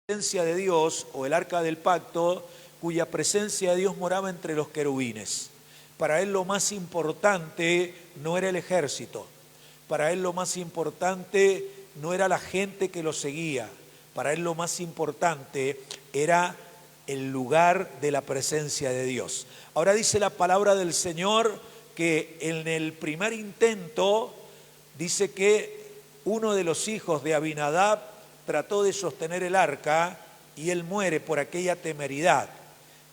presencia de Dios, o el arca del pacto, cuya presencia de Dios moraba entre los querubines. Para él lo más importante no era el ejército, para él lo más importante no era la gente que lo seguía, para él lo más importante era el lugar de la presencia de Dios. Ahora dice la palabra del Señor que en el primer intento dice que uno de los hijos de Abinadab trató de sostener el arca y él muere por aquella temeridad,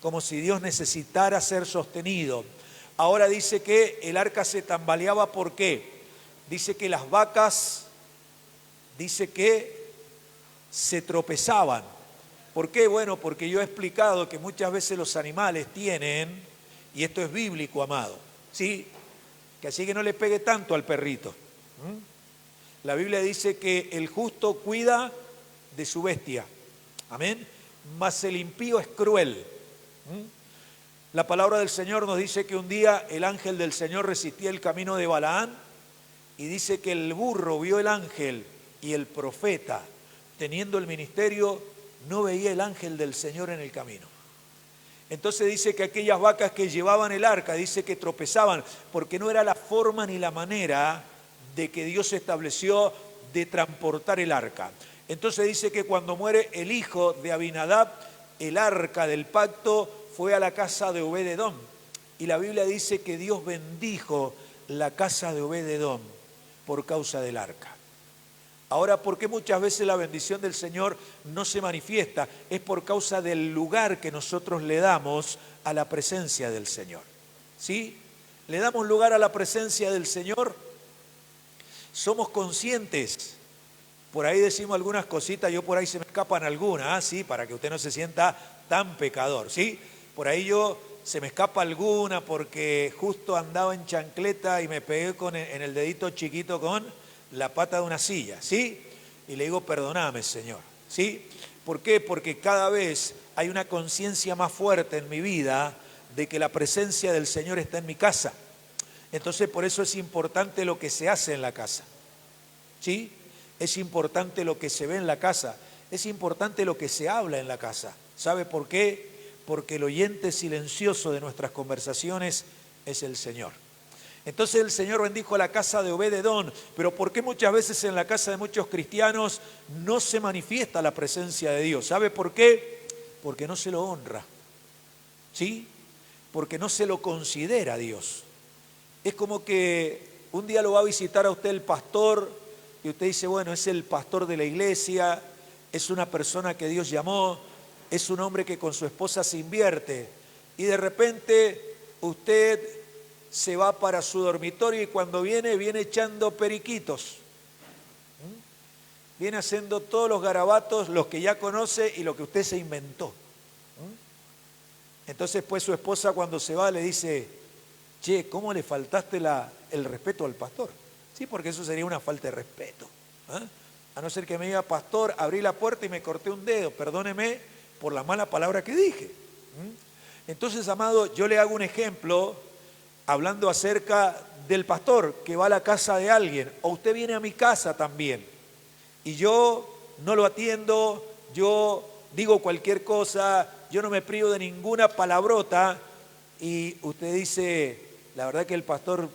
como si Dios necesitara ser sostenido. Ahora dice que el arca se tambaleaba, ¿por qué? Dice que las vacas, dice que se tropezaban. ¿Por qué? Bueno, porque yo he explicado que muchas veces los animales tienen, y esto es bíblico, amado, ¿sí? Que así que no le pegue tanto al perrito. La Biblia dice que el justo cuida de su bestia, amén, mas el impío es cruel. La palabra del Señor nos dice que un día el ángel del Señor resistía el camino de Balaán, y dice que el burro vio el ángel y el profeta, teniendo el ministerio, no veía el ángel del Señor en el camino. Entonces dice que aquellas vacas que llevaban el arca, dice que tropezaban, porque no era la forma ni la manera de que Dios estableció de transportar el arca. Entonces dice que cuando muere el hijo de Abinadab, el arca del pacto fue a la casa de Obed-edom. Y la Biblia dice que Dios bendijo la casa de Obed-edom por causa del arca. Ahora, ¿por qué muchas veces la bendición del Señor no se manifiesta? Es por causa del lugar que nosotros le damos a la presencia del Señor. ¿Sí? ¿Le damos lugar a la presencia del Señor? Somos conscientes. Por ahí decimos algunas cositas, yo por ahí se me escapan algunas, ¿sí? Para que usted no se sienta tan pecador, ¿sí? Por ahí se me escapa alguna porque justo andaba en chancleta y me pegué en el dedito chiquito con la pata de una silla, ¿sí? Y le digo, perdóname, Señor, ¿sí? ¿Por qué? Porque cada vez hay una conciencia más fuerte en mi vida de que la presencia del Señor está en mi casa. Entonces, por eso es importante lo que se hace en la casa, ¿sí? Es importante lo que se ve en la casa, es importante lo que se habla en la casa. ¿Sabe por qué? Porque el oyente silencioso de nuestras conversaciones es el Señor. Entonces el Señor bendijo la casa de Obed-edom, pero ¿por qué muchas veces en la casa de muchos cristianos no se manifiesta la presencia de Dios? ¿Sabe por qué? Porque no se lo honra, ¿sí? Porque no se lo considera Dios. Es como que un día lo va a visitar a usted el pastor y usted dice, bueno, es el pastor de la iglesia, es una persona que Dios llamó, es un hombre que con su esposa se invierte, y de repente usted se va para su dormitorio y cuando viene echando periquitos. Viene haciendo todos los garabatos, los que ya conoce y lo que usted se inventó. Entonces pues su esposa cuando se va le dice, che, ¿cómo le faltaste el respeto al pastor? Sí, porque eso sería una falta de respeto. A no ser que me diga, pastor, abrí la puerta y me corté un dedo, perdóneme por la mala palabra que dije. Entonces, amado, yo le hago un ejemplo hablando acerca del pastor que va a la casa de alguien, o usted viene a mi casa también, y yo no lo atiendo, yo digo cualquier cosa, yo no me privo de ninguna palabrota, y usted dice, la verdad que el pastor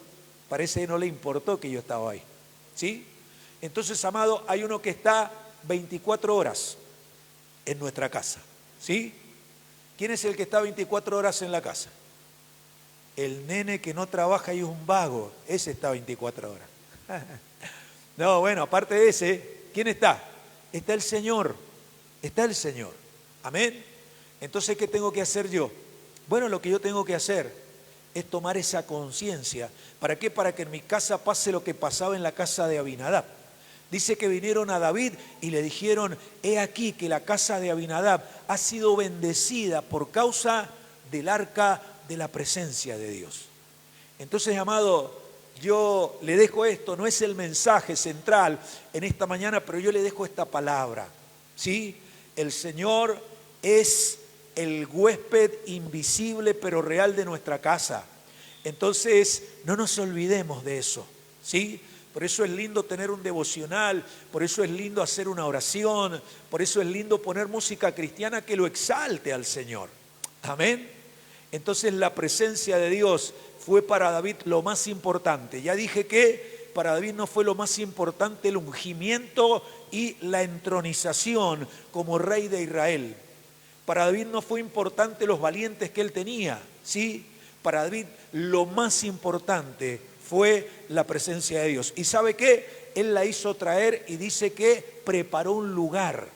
parece que no le importó que yo estaba ahí, ¿sí? Entonces, amado, hay uno que está 24 horas en nuestra casa, ¿sí? ¿Quién es el que está 24 horas en la casa? El nene que no trabaja y es un vago, ese está 24 horas. No, bueno, aparte de ese, ¿quién está? Está el Señor, amén. Entonces, ¿qué tengo que hacer yo? Bueno, lo que yo tengo que hacer es tomar esa conciencia. ¿Para qué? Para que en mi casa pase lo que pasaba en la casa de Abinadab. Dice que vinieron a David y le dijeron, he aquí que la casa de Abinadab ha sido bendecida por causa del arca de la presencia de Dios. Entonces, amado, yo le dejo esto, no es el mensaje central en esta mañana, pero yo le dejo esta palabra, ¿sí? El Señor es el huésped invisible pero real de nuestra casa. Entonces, no nos olvidemos de eso, ¿sí? Por eso es lindo tener un devocional, por eso es lindo hacer una oración, por eso es lindo poner música cristiana que lo exalte al Señor. Amén. Entonces la presencia de Dios fue para David lo más importante. Ya dije que para David no fue lo más importante el ungimiento y la entronización como rey de Israel. Para David no fue importante los valientes que él tenía, ¿sí? Para David lo más importante fue la presencia de Dios. ¿Y sabe qué? Él la hizo traer y dice que preparó un lugar,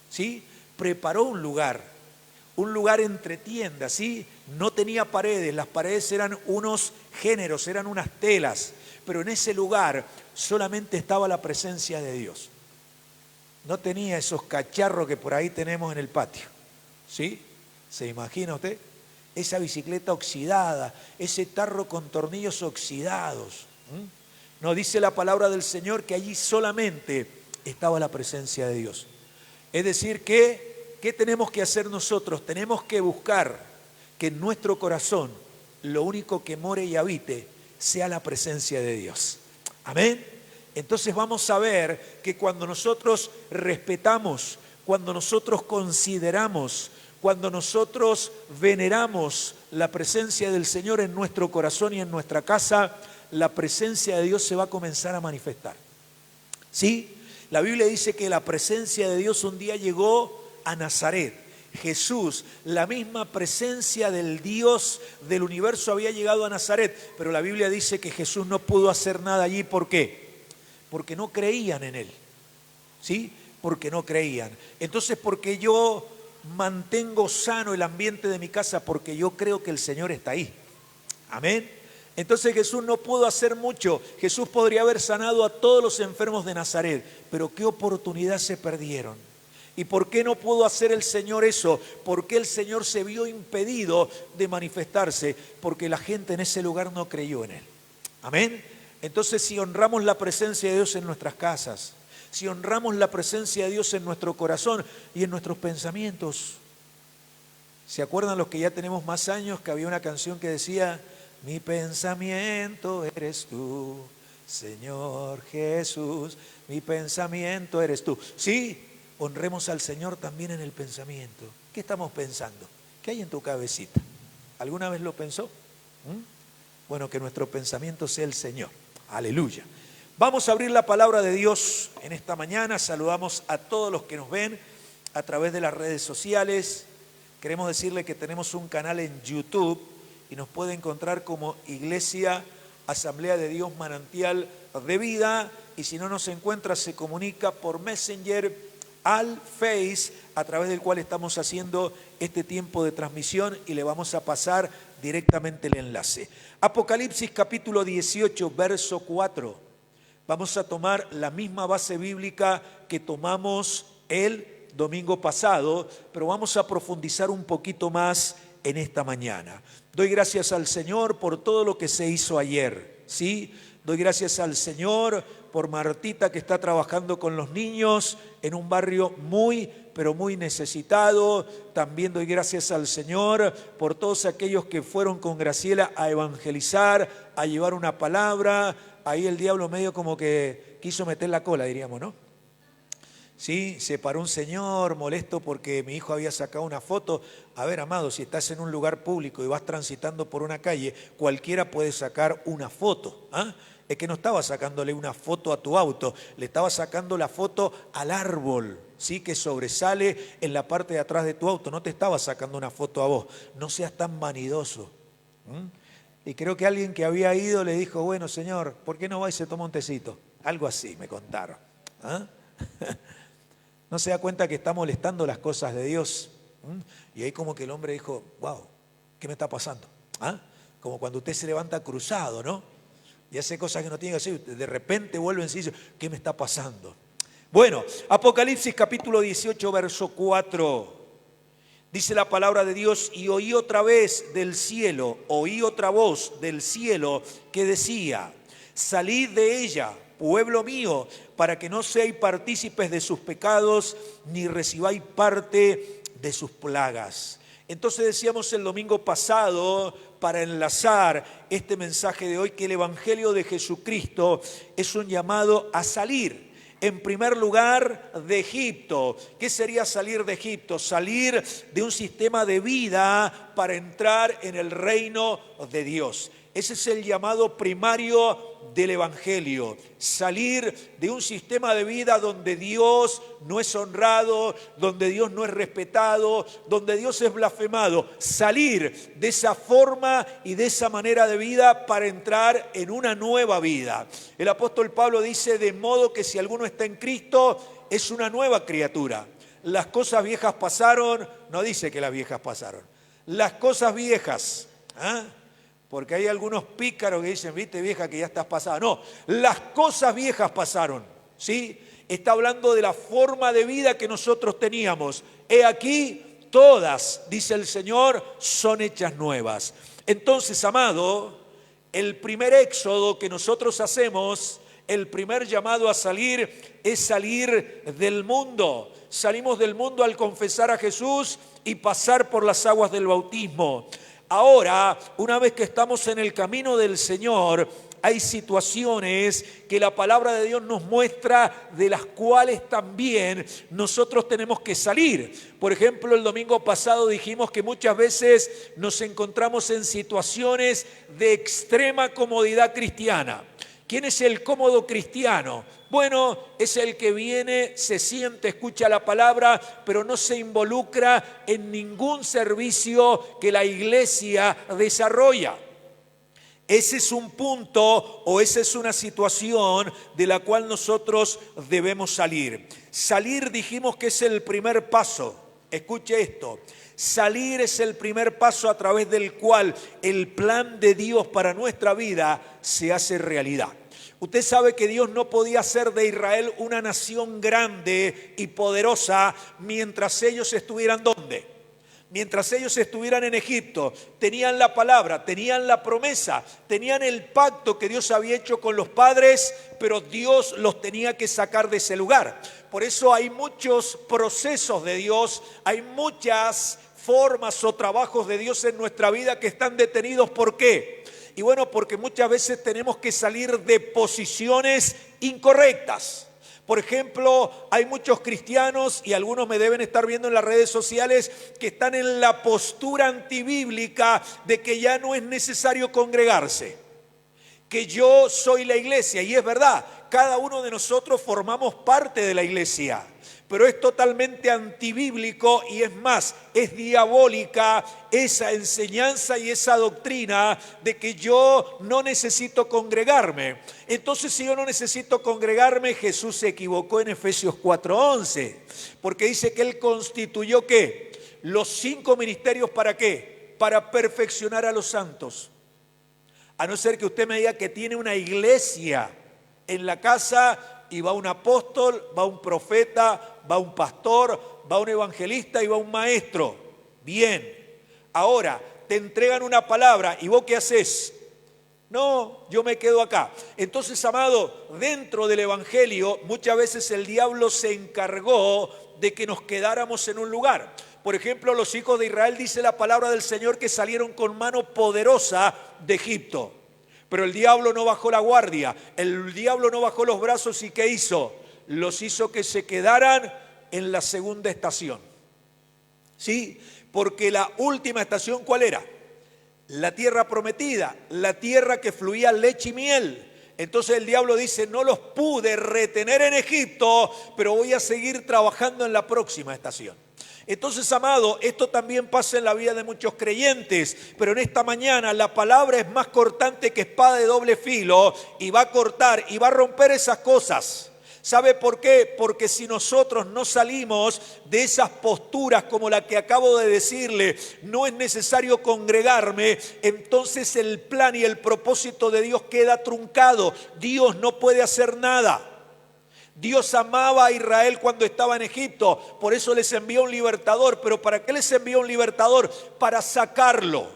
¿sí? Preparó un lugar entre tiendas, ¿sí? No tenía paredes, las paredes eran unos géneros, eran unas telas, pero en ese lugar solamente estaba la presencia de Dios. No tenía esos cacharros que por ahí tenemos en el patio, ¿sí? ¿Se imagina usted? Esa bicicleta oxidada, ese tarro con tornillos oxidados. No, dice la palabra del Señor que allí solamente estaba la presencia de Dios. Es decir, que ¿qué tenemos que hacer nosotros? Tenemos que buscar que en nuestro corazón lo único que more y habite sea la presencia de Dios. Amén. Entonces vamos a ver que cuando nosotros respetamos, cuando nosotros consideramos, cuando nosotros veneramos la presencia del Señor en nuestro corazón y en nuestra casa, la presencia de Dios se va a comenzar a manifestar. ¿Sí? La Biblia dice que la presencia de Dios un día llegó a Nazaret. Jesús, la misma presencia del Dios del universo había llegado a Nazaret, pero la Biblia dice que Jesús no pudo hacer nada allí. ¿Por qué? Porque no creían en Él. ¿Sí? Porque no creían. Entonces, porque yo mantengo sano el ambiente de mi casa, porque yo creo que el Señor está ahí. Amén. Entonces Jesús no pudo hacer mucho. Jesús podría haber sanado a todos los enfermos de Nazaret, pero qué oportunidad se perdieron. ¿Y por qué no pudo hacer el Señor eso? ¿Por qué el Señor se vio impedido de manifestarse? Porque la gente en ese lugar no creyó en Él. Amén. Entonces, si honramos la presencia de Dios en nuestras casas, si honramos la presencia de Dios en nuestro corazón y en nuestros pensamientos. ¿Se acuerdan los que ya tenemos más años que había una canción que decía: mi pensamiento eres tú, Señor Jesús, mi pensamiento eres tú? Sí, honremos al Señor también en el pensamiento. ¿Qué estamos pensando? ¿Qué hay en tu cabecita? ¿Alguna vez lo pensó? Bueno, que nuestro pensamiento sea el Señor. Aleluya. Vamos a abrir la palabra de Dios en esta mañana. Saludamos a todos los que nos ven a través de las redes sociales. Queremos decirle que tenemos un canal en YouTube y nos puede encontrar como Iglesia Asamblea de Dios Manantial de Vida. Y si no nos encuentra, se comunica por Messenger al Face, a través del cual estamos haciendo este tiempo de transmisión, y le vamos a pasar directamente el enlace. Apocalipsis capítulo 18, verso 4. Vamos a tomar la misma base bíblica que tomamos el domingo pasado, pero vamos a profundizar un poquito más en esta mañana. Doy gracias al Señor por todo lo que se hizo ayer, ¿sí? Doy gracias al Señor por Martita, que está trabajando con los niños en un barrio muy, pero muy necesitado. También doy gracias al Señor por todos aquellos que fueron con Graciela a evangelizar, a llevar una palabra. Ahí el diablo medio como que quiso meter la cola, diríamos, ¿no? Sí, se paró un señor molesto porque mi hijo había sacado una foto. A ver, amado, si estás en un lugar público y vas transitando por una calle, cualquiera puede sacar una foto, ¿ah? Es que no estaba sacándole una foto a tu auto, le estaba sacando la foto al árbol, ¿sí? Que sobresale en la parte de atrás de tu auto. No te estaba sacando una foto a vos. No seas tan vanidoso. Y creo que alguien que había ido le dijo: bueno, señor, ¿por qué no va y se toma un tecito? Algo así me contaron. ¿Ah? ¿No se da cuenta que está molestando las cosas de Dios? Y ahí como que el hombre dijo: wow, ¿qué me está pasando? ¿Ah? Como cuando usted se levanta cruzado, ¿no? Y hace cosas que no tiene que hacer, de repente vuelve en sí y dice: ¿qué me está pasando? Bueno, Apocalipsis capítulo 18, verso 4. Dice la palabra de Dios: y oí otra vez del cielo, oí otra voz del cielo que decía: salid de ella, pueblo mío, para que no seáis partícipes de sus pecados, ni recibáis parte de sus plagas. Entonces decíamos el domingo pasado, para enlazar este mensaje de hoy, que el Evangelio de Jesucristo es un llamado a salir. En primer lugar, de Egipto. ¿Qué sería salir de Egipto? Salir de un sistema de vida para entrar en el reino de Dios. Ese es el llamado primario del Evangelio. Salir de un sistema de vida donde Dios no es honrado, donde Dios no es respetado, donde Dios es blasfemado. Salir de esa forma y de esa manera de vida para entrar en una nueva vida. El apóstol Pablo dice: de modo que si alguno está en Cristo, es una nueva criatura. Las cosas viejas pasaron, no dice que las viejas pasaron. Las cosas viejas, porque hay algunos pícaros que dicen: viste vieja que ya estás pasada. No, las cosas viejas pasaron, ¿sí? Está hablando de la forma de vida que nosotros teníamos. He aquí, todas, dice el Señor, son hechas nuevas. Entonces, amado, el primer éxodo que nosotros hacemos, el primer llamado a salir, es salir del mundo. Salimos del mundo al confesar a Jesús y pasar por las aguas del bautismo. Ahora, una vez que estamos en el camino del Señor, hay situaciones que la palabra de Dios nos muestra, de las cuales también nosotros tenemos que salir. Por ejemplo, el domingo pasado dijimos que muchas veces nos encontramos en situaciones de extrema comodidad cristiana. ¿Quién es el cómodo cristiano? Bueno, es el que viene, se siente, escucha la palabra, pero no se involucra en ningún servicio que la iglesia desarrolla. Ese es un punto o esa es una situación de la cual nosotros debemos salir. Salir, dijimos que es el primer paso. Escuche esto. Salir es el primer paso a través del cual el plan de Dios para nuestra vida se hace realidad. Usted sabe que Dios no podía hacer de Israel una nación grande y poderosa mientras ellos estuvieran ¿dónde? Mientras ellos estuvieran en Egipto. Tenían la palabra, tenían la promesa, tenían el pacto que Dios había hecho con los padres, pero Dios los tenía que sacar de ese lugar. Por eso hay muchos procesos de Dios, hay muchas formas o trabajos de Dios en nuestra vida que están detenidos. ¿Por qué? Y bueno, porque muchas veces tenemos que salir de posiciones incorrectas. Por ejemplo, hay muchos cristianos, y algunos me deben estar viendo en las redes sociales, que están en la postura antibíblica de que ya no es necesario congregarse, que yo soy la iglesia. Y es verdad, cada uno de nosotros formamos parte de la iglesia, pero es totalmente antibíblico y es más, es diabólica esa enseñanza y esa doctrina de que yo no necesito congregarme. Entonces, si yo no necesito congregarme, Jesús se equivocó en Efesios 4:11, porque dice que Él constituyó ¿qué? Los 5 ministerios. ¿Para qué? Para perfeccionar a los santos. A no ser que usted me diga que tiene una iglesia en la casa y va un apóstol, va un profeta, va un pastor, va un evangelista y va un maestro. Bien, ahora te entregan una palabra y vos ¿qué haces? No, yo me quedo acá. Entonces, amado, dentro del evangelio muchas veces el diablo se encargó de que nos quedáramos en un lugar. Por ejemplo, los hijos de Israel, dice la palabra del Señor, que salieron con mano poderosa de Egipto. Pero el diablo no bajó la guardia, el diablo no bajó los brazos. ¿Y qué hizo? Los hizo que se quedaran en la segunda estación. ¿Sí? Porque la última estación, ¿cuál era? La tierra prometida, la tierra que fluía leche y miel. Entonces el diablo dice: no los pude retener en Egipto, pero voy a seguir trabajando en la próxima estación. Entonces, amado, esto también pasa en la vida de muchos creyentes, pero en esta mañana la palabra es más cortante que espada de doble filo y va a cortar y va a romper esas cosas. ¿Sabe por qué? Porque si nosotros no salimos de esas posturas como la que acabo de decirle, no es necesario congregarme, entonces el plan y el propósito de Dios queda truncado. Dios no puede hacer nada. Dios amaba a Israel cuando estaba en Egipto, por eso les envió un libertador. ¿Pero para qué les envió un libertador? Para sacarlo.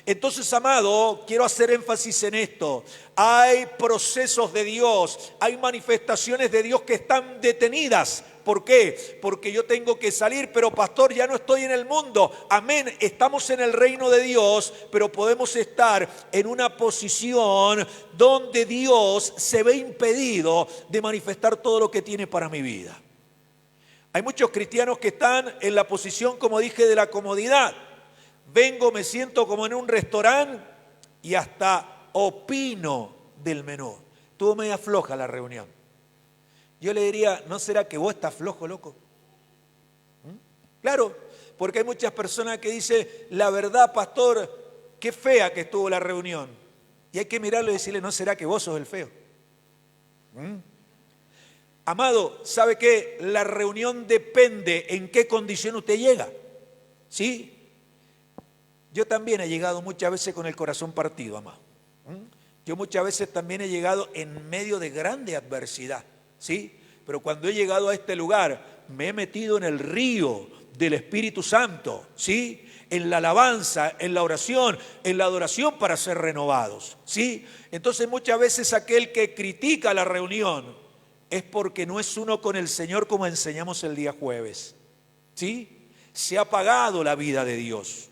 Entonces, amado, quiero hacer énfasis en esto. Hay procesos de Dios, hay manifestaciones de Dios que están detenidas ¿Por qué? Porque yo tengo que salir, pero pastor, ya no estoy en el mundo. Amén, estamos en el reino de Dios, pero podemos estar en una posición donde Dios se ve impedido de manifestar todo lo que tiene para mi vida. Hay muchos cristianos que están en la posición, como dije, de la comodidad. Vengo, me siento como en un restaurante y hasta opino del menú. Estuvo media floja la reunión. Yo le diría, ¿no será que vos estás flojo, loco? Claro, porque hay muchas personas que dicen, la verdad, pastor, qué fea que estuvo la reunión. Y hay que mirarlo y decirle, ¿no será que vos sos el feo? Amado, ¿sabe qué? La reunión depende en qué condición usted llega. ¿Sí? Yo también he llegado muchas veces con el corazón partido, amado. Yo muchas veces también he llegado en medio de grande adversidad. ¿Sí? Pero cuando he llegado a este lugar, me he metido en el río del Espíritu Santo. ¿Sí? En la alabanza, en la oración, en la adoración para ser renovados. ¿Sí? Entonces muchas veces aquel que critica la reunión es porque no es uno con el Señor como enseñamos el día jueves. ¿Sí? Se ha apagado la vida de Dios.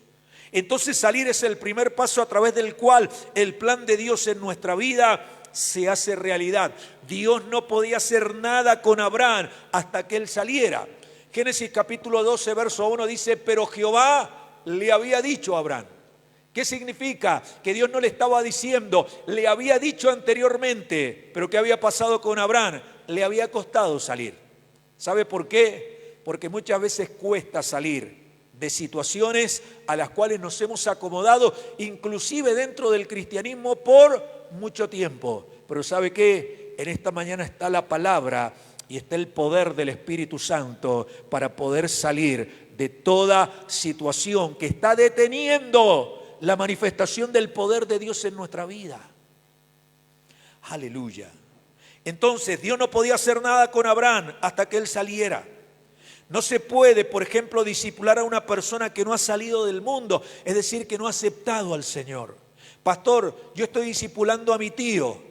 Entonces salir es el primer paso a través del cual el plan de Dios en nuestra vida se hace realidad. Dios no podía hacer nada con Abraham hasta que él saliera. Génesis capítulo 12, verso 1 dice, pero Jehová le había dicho a Abraham. ¿Qué significa? Que Dios no le estaba diciendo, le había dicho anteriormente, pero ¿qué había pasado con Abraham? Le había costado salir. ¿Sabe por qué? Porque muchas veces cuesta salir de situaciones a las cuales nos hemos acomodado, inclusive dentro del cristianismo por mucho tiempo. Pero ¿sabe qué? En esta mañana está la palabra y está el poder del Espíritu Santo para poder salir de toda situación que está deteniendo la manifestación del poder de Dios en nuestra vida. Aleluya. Entonces Dios no podía hacer nada con Abraham hasta que él saliera. No se puede, por ejemplo, discipular a una persona que no ha salido del mundo, es decir, que no ha aceptado al Señor. Pastor, yo estoy discipulando a mi tío,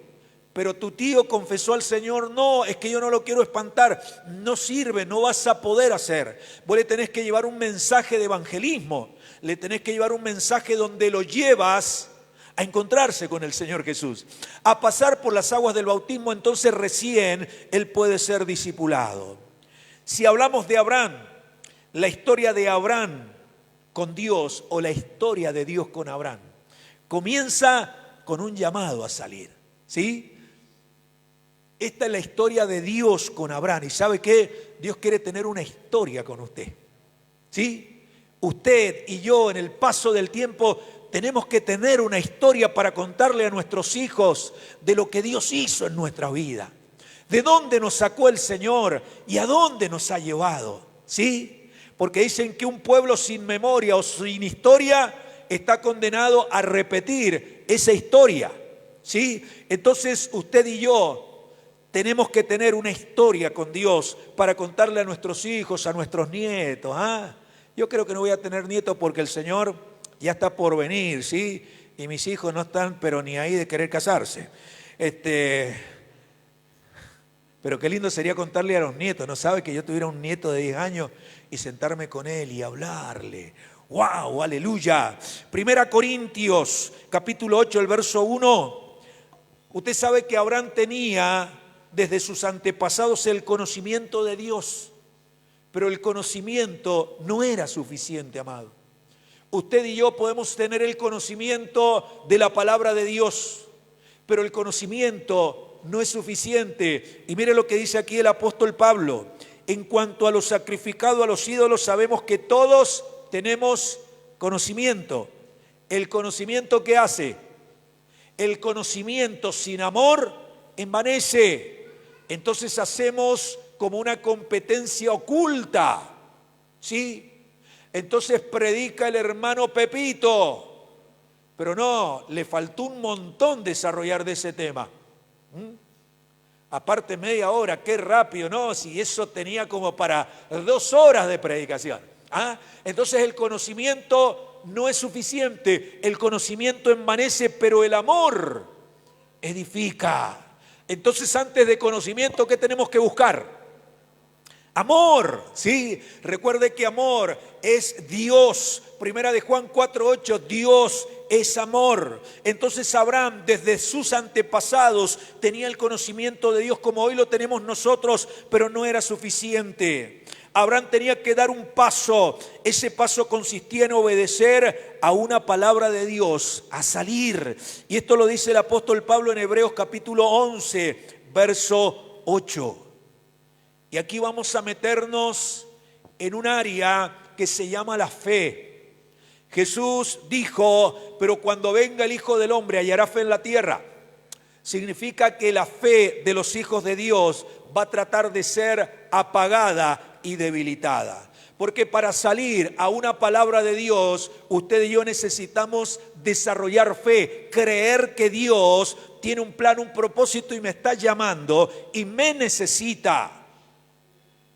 pero tu tío confesó al Señor, no, es que yo no lo quiero espantar, no sirve, no vas a poder hacer. Vos le tenés que llevar un mensaje de evangelismo, le tenés que llevar un mensaje donde lo llevas a encontrarse con el Señor Jesús, a pasar por las aguas del bautismo, entonces recién él puede ser discipulado. Si hablamos de Abraham, la historia de Abraham con Dios o la historia de Dios con Abraham, comienza con un llamado a salir, ¿sí? Esta es la historia de Dios con Abraham. ¿Y sabe qué? Dios quiere tener una historia con usted, ¿sí? Usted y yo en el paso del tiempo tenemos que tener una historia para contarle a nuestros hijos de lo que Dios hizo en nuestra vida, de dónde nos sacó el Señor y a dónde nos ha llevado, ¿sí? Porque dicen que un pueblo sin memoria o sin historia está condenado a repetir esa historia, ¿sí? Entonces usted y yo tenemos que tener una historia con Dios para contarle a nuestros hijos, a nuestros nietos. Yo creo que no voy a tener nietos porque el Señor ya está por venir, ¿sí? Y mis hijos no están, pero ni ahí de querer casarse. Pero qué lindo sería contarle a los nietos, ¿no sabe? Que yo tuviera un nieto de 10 años y sentarme con él y hablarle. ¡Wow! ¡Aleluya! Primera Corintios, capítulo 8, el verso 1. Usted sabe que Abraham tenía desde sus antepasados el conocimiento de Dios, pero el conocimiento no era suficiente, amado. Usted y yo podemos tener el conocimiento de la palabra de Dios, pero el conocimiento no es suficiente. Y mire lo que dice aquí el apóstol Pablo. En cuanto a lo sacrificado a los ídolos, sabemos que todos tenemos conocimiento. ¿El conocimiento qué hace? El conocimiento sin amor envanece. Entonces hacemos como una competencia oculta, ¿sí? Entonces predica el hermano Pepito, pero no, le faltó un montón desarrollar de ese tema. Aparte media hora, qué rápido, ¿no? Si eso tenía como para 2 horas de predicación. Entonces el conocimiento no es suficiente, el conocimiento envanece, pero el amor edifica. Entonces antes de conocimiento, ¿qué tenemos que buscar? Amor, ¿sí? Recuerde que amor es Dios. Primera de Juan 4:8, Dios es amor. Entonces Abraham, desde sus antepasados, tenía el conocimiento de Dios como hoy lo tenemos nosotros, pero no era suficiente. Abraham tenía que dar un paso. Ese paso consistía en obedecer a una palabra de Dios, a salir. Y esto lo dice el apóstol Pablo en Hebreos capítulo 11, verso 8. Y aquí vamos a meternos en un área que se llama la fe. Jesús dijo, pero cuando venga el Hijo del Hombre hallará fe en la tierra. Significa que la fe de los hijos de Dios va a tratar de ser apagada y debilitada. Porque para salir a una palabra de Dios, usted y yo necesitamos desarrollar fe, creer que Dios tiene un plan, un propósito y me está llamando y me necesita.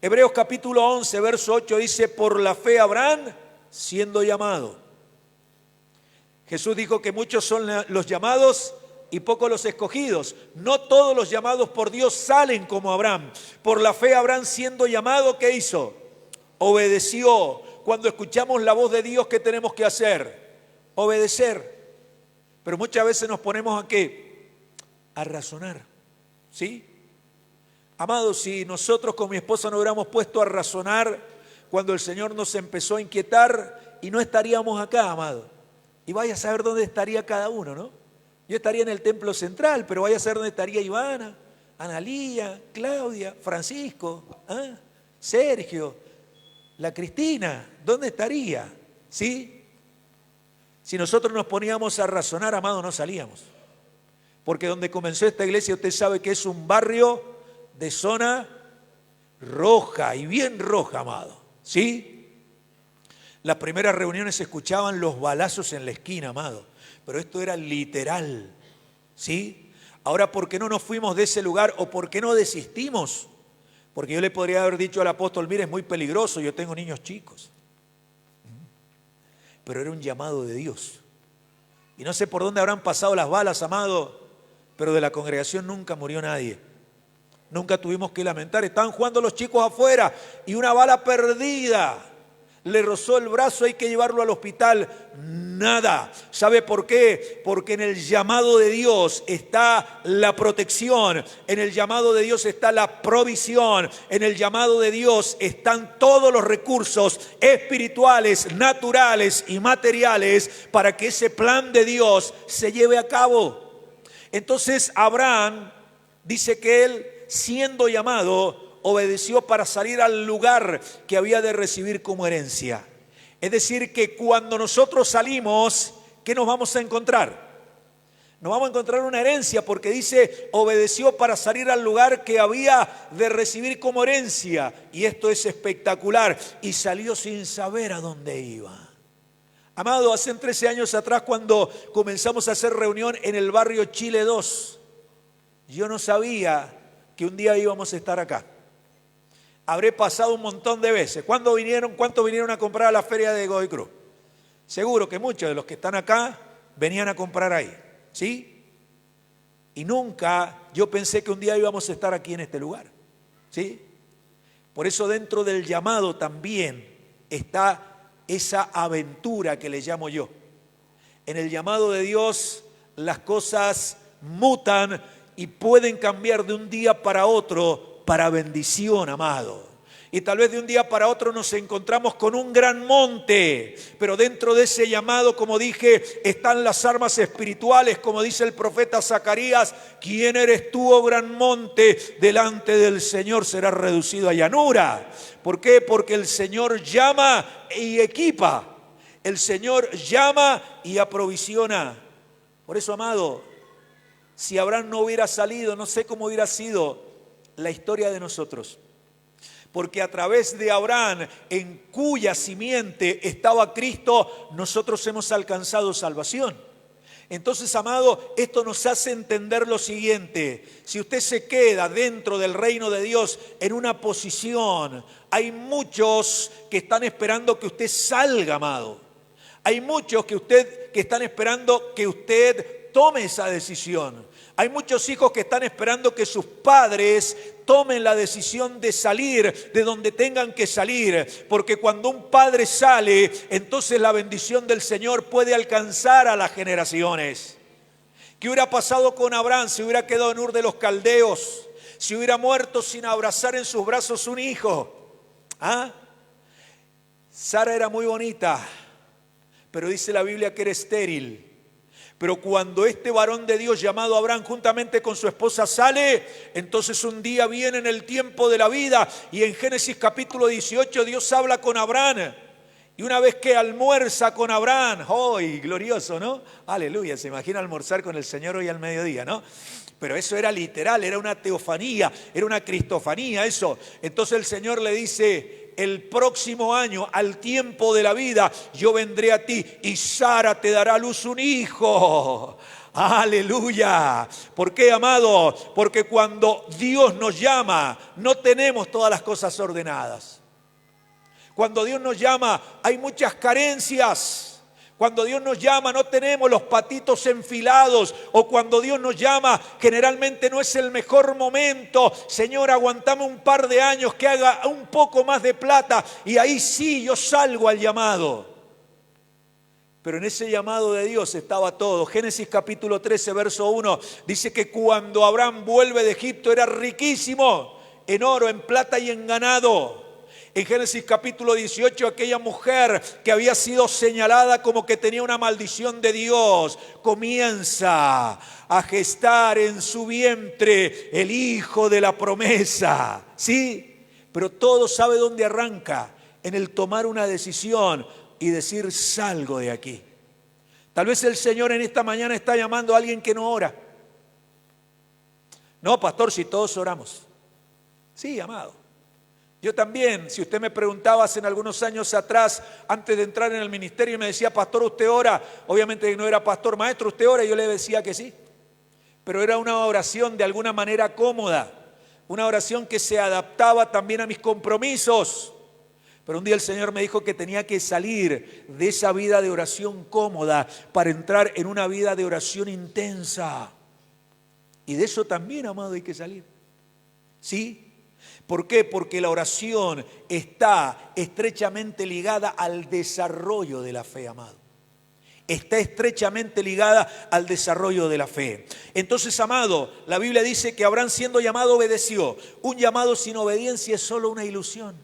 Hebreos capítulo 11, verso 8 dice, por la fe Abraham siendo llamado. Jesús dijo que muchos son los llamados y pocos los escogidos. No todos los llamados por Dios salen como Abraham. Por la fe Abraham siendo llamado, ¿qué hizo? Obedeció. Cuando escuchamos la voz de Dios, ¿qué tenemos que hacer? Obedecer. Pero muchas veces nos ponemos ¿a qué? A razonar. ¿Sí? Amados, si nosotros con mi esposa nos hubiéramos puesto a razonar cuando el Señor nos empezó a inquietar y no estaríamos acá, amado. Y vaya a saber dónde estaría cada uno, ¿no? Yo estaría en el templo central, pero vaya a saber dónde estaría Ivana, Analía, Claudia, Francisco, Sergio, la Cristina, ¿dónde estaría? ¿Sí? Si nosotros nos poníamos a razonar, amado, no salíamos. Porque donde comenzó esta iglesia, usted sabe que es un barrio de zona roja y bien roja, amado. ¿Sí? Las primeras reuniones se escuchaban los balazos en la esquina, amado. Pero esto era literal. ¿Sí? Ahora, ¿por qué no nos fuimos de ese lugar o por qué no desistimos? Porque yo le podría haber dicho al apóstol, mire, es muy peligroso, yo tengo niños chicos. Pero era un llamado de Dios. Y no sé por dónde habrán pasado las balas, amado, pero de la congregación nunca murió nadie. Nunca tuvimos que lamentar. Estaban jugando los chicos afuera y una bala perdida le rozó el brazo, hay que llevarlo al hospital. Nada. ¿Sabe por qué? Porque en el llamado de Dios está la protección, en el llamado de Dios está la provisión, en el llamado de Dios están todos los recursos espirituales, naturales y materiales para que ese plan de Dios se lleve a cabo. Entonces Abraham dice que él, siendo llamado, obedeció para salir al lugar que había de recibir como herencia. Es decir, que cuando nosotros salimos, ¿qué nos vamos a encontrar? Nos vamos a encontrar una herencia, porque dice, obedeció para salir al lugar que había de recibir como herencia. Y esto es espectacular. Y salió sin saber a dónde iba. Amado, hace 13 años atrás, cuando comenzamos a hacer reunión en el barrio Chile 2, yo no sabía que un día íbamos a estar acá. Habré pasado un montón de veces. ¿Cuántos vinieron a comprar a la feria de Godoy Cruz? Seguro que muchos de los que están acá venían a comprar ahí, ¿sí? Y nunca yo pensé que un día íbamos a estar aquí en este lugar, ¿sí? Por eso dentro del llamado también está esa aventura que le llamo yo. En el llamado de Dios las cosas mutan y pueden cambiar de un día para otro para bendición, amado. Y tal vez de un día para otro nos encontramos con un gran monte, pero dentro de ese llamado, como dije, están las armas espirituales, como dice el profeta Zacarías, ¿quién eres tú, oh gran monte? Delante del Señor será reducido a llanura. ¿Por qué? Porque el Señor llama y equipa, el Señor llama y aprovisiona. Por eso, amado, si Abraham no hubiera salido, no sé cómo hubiera sido la historia de nosotros. Porque a través de Abraham, en cuya simiente estaba Cristo, nosotros hemos alcanzado salvación. Entonces, amado, esto nos hace entender lo siguiente. Si usted se queda dentro del reino de Dios en una posición, hay muchos que están esperando que usted salga, amado. Hay muchos que están esperando que usted tome esa decisión. Hay muchos hijos que están esperando que sus padres tomen la decisión de salir de donde tengan que salir, porque cuando un padre sale, entonces la bendición del Señor puede alcanzar a las generaciones. ¿Qué hubiera pasado con Abraham si hubiera quedado en Ur de los Caldeos? Si hubiera muerto sin abrazar en sus brazos un hijo. ¿Ah? Sara era muy bonita, pero dice la Biblia que era estéril. Pero cuando este varón de Dios llamado Abraham juntamente con su esposa sale, entonces un día viene en el tiempo de la vida y en Génesis capítulo 18 Dios habla con Abraham. Y una vez que almuerza con Abraham, ¡ay, glorioso!, ¿no? Aleluya, se imagina almorzar con el Señor hoy al mediodía, ¿no? Pero eso era literal, era una teofanía, era una cristofanía eso. Entonces el Señor le dice: el próximo año, al tiempo de la vida, yo vendré a ti y Sara te dará a luz un hijo. ¡Aleluya! ¿Por qué, amado? Porque cuando Dios nos llama, no tenemos todas las cosas ordenadas. Cuando Dios nos llama, hay muchas carencias. Cuando Dios nos llama, no tenemos los patitos enfilados. O cuando Dios nos llama, generalmente no es el mejor momento. Señor, aguantame un par de años que haga un poco más de plata y ahí sí yo salgo al llamado. Pero en ese llamado de Dios estaba todo. Génesis capítulo 13, verso 1, dice que cuando Abraham vuelve de Egipto era riquísimo en oro, en plata y en ganado. En Génesis capítulo 18, aquella mujer que había sido señalada como que tenía una maldición de Dios, comienza a gestar en su vientre el hijo de la promesa. ¿Sí? Pero todo sabe dónde arranca, en el tomar una decisión y decir: salgo de aquí. Tal vez el Señor en esta mañana está llamando a alguien que no ora. No, pastor, si todos oramos. Sí, amado. Yo también, si usted me preguntaba hace algunos años atrás, antes de entrar en el ministerio, y me decía: pastor, ¿usted ora? Obviamente no era pastor, maestro, ¿usted ora? Y yo le decía que sí. Pero era una oración de alguna manera cómoda, una oración que se adaptaba también a mis compromisos. Pero un día el Señor me dijo que tenía que salir de esa vida de oración cómoda para entrar en una vida de oración intensa. Y de eso también, amado, hay que salir. ¿Sí? ¿Por qué? Porque la oración está estrechamente ligada al desarrollo de la fe, amado. Está estrechamente ligada al desarrollo de la fe. Entonces, amado, la Biblia dice que Abraham, siendo llamado, obedeció. Un llamado sin obediencia es solo una ilusión.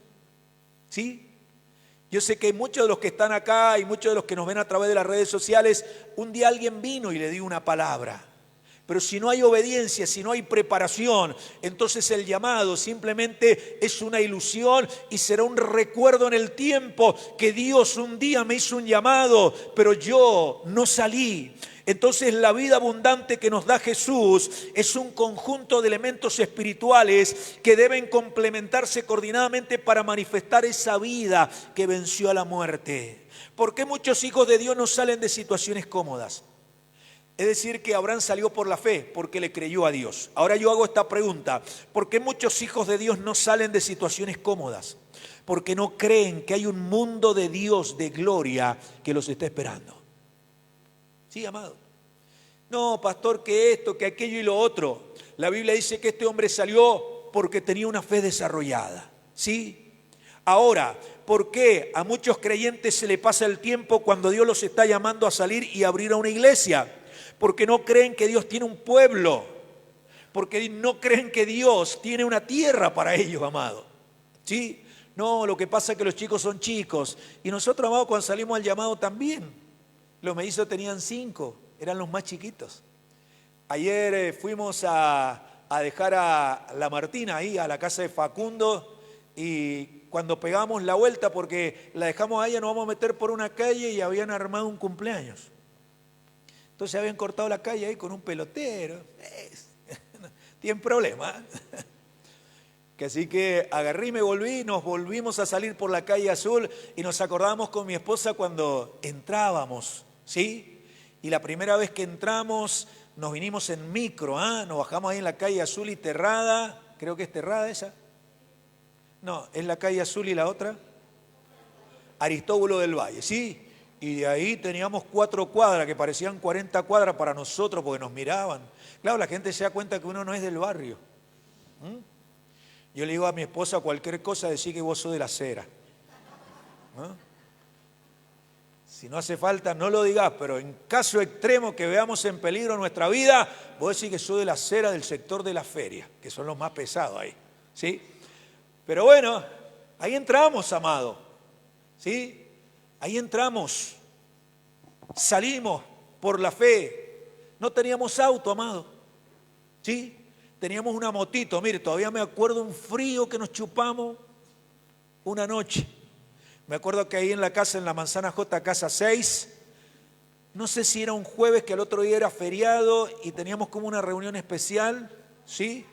¿Sí? Yo sé que muchos de los que están acá y muchos de los que nos ven a través de las redes sociales, un día alguien vino y le dio una palabra. Pero si no hay obediencia, si no hay preparación, entonces el llamado simplemente es una ilusión y será un recuerdo en el tiempo que Dios un día me hizo un llamado, pero yo no salí. Entonces la vida abundante que nos da Jesús es un conjunto de elementos espirituales que deben complementarse coordinadamente para manifestar esa vida que venció a la muerte. ¿Por qué muchos hijos de Dios no salen de situaciones cómodas? Es decir, que Abraham salió por la fe, porque le creyó a Dios. Ahora yo hago esta pregunta: ¿por qué muchos hijos de Dios no salen de situaciones cómodas? Porque no creen que hay un mundo de Dios, de gloria, que los está esperando. Sí, amado. No, pastor, que esto, que aquello y lo otro. La Biblia dice que este hombre salió porque tenía una fe desarrollada. ¿Sí? Ahora, ¿por qué a muchos creyentes se le pasa el tiempo cuando Dios los está llamando a salir y abrir a una iglesia? Porque no creen que Dios tiene un pueblo, porque no creen que Dios tiene una tierra para ellos, amado. ¿Sí? No, lo que pasa es que los chicos son chicos. Y nosotros, amado, cuando salimos al llamado también, los mellizos tenían 5, eran los más chiquitos. Ayer fuimos a dejar a la Martina ahí, a la casa de Facundo, y cuando pegamos la vuelta, porque la dejamos a ella, nos vamos a meter por una calle y habían armado un cumpleaños. Entonces habían cortado la calle ahí con un pelotero. Tienen problemas. Que así que agarré y me volví, nos volvimos a salir por la calle Azul y nos acordamos con mi esposa cuando entrábamos, ¿sí? Y la primera vez que entramos nos vinimos en micro, nos bajamos ahí en la calle Azul y Terrada, creo que es Terrada esa. No, es la calle Azul y la otra, Aristóbulo del Valle, ¿sí? Y de ahí teníamos 4 cuadras, que parecían 40 cuadras para nosotros, porque nos miraban. Claro, la gente se da cuenta que uno no es del barrio. Yo le digo a mi esposa cualquier cosa, decir que vos sos de la acera. Si no hace falta, no lo digas, pero en caso extremo que veamos en peligro nuestra vida, vos decís que soy de la acera del sector de la feria, que son los más pesados ahí. ¿Sí? Pero bueno, ahí entramos, amado. ¿Sí? Ahí entramos, salimos por la fe. No teníamos auto, amado. ¿Sí? Teníamos una motito. Mire, todavía me acuerdo un frío que nos chupamos una noche. Me acuerdo que ahí en la casa, en la Manzana J, casa 6, no sé si era un jueves que al otro día era feriado y teníamos como una reunión especial. ¿Sí?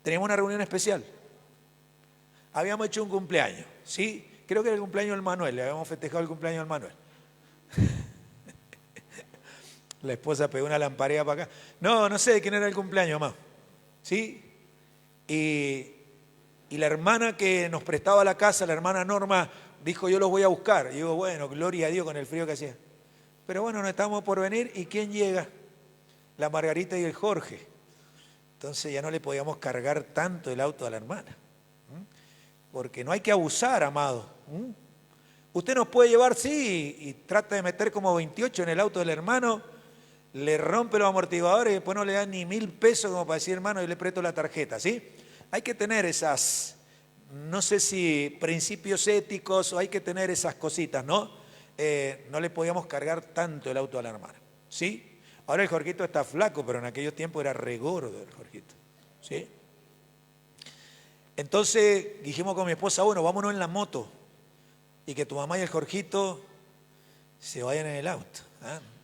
Teníamos una reunión especial. Habíamos hecho un cumpleaños. ¿Sí? Creo que era el cumpleaños del Manuel, le habíamos festejado el cumpleaños del Manuel. La esposa pegó una lamparilla para acá. No sé de quién era el cumpleaños, mamá. ¿Sí? Y la hermana que nos prestaba la casa, la hermana Norma, dijo, yo los voy a buscar. Y digo, bueno, gloria a Dios con el frío que hacía. Pero bueno, no estamos por venir. ¿Y quién llega? La Margarita y el Jorge. Entonces ya no le podíamos cargar tanto el auto a la hermana. Porque no hay que abusar, amado. Usted nos puede llevar, sí, y trata de meter como 28 en el auto del hermano, le rompe los amortiguadores y después no le dan ni 1.000 pesos como para decir, hermano, yo le presto la tarjeta, ¿sí? Hay que tener esas, no sé si principios éticos o hay que tener esas cositas, ¿no? No le podíamos cargar tanto el auto a la hermana, ¿sí? Ahora el Jorgito está flaco, pero en aquellos tiempos era regordo el Jorgito, ¿sí? Entonces dijimos con mi esposa, bueno, vámonos en la moto y que tu mamá y el Jorgito se vayan en el auto.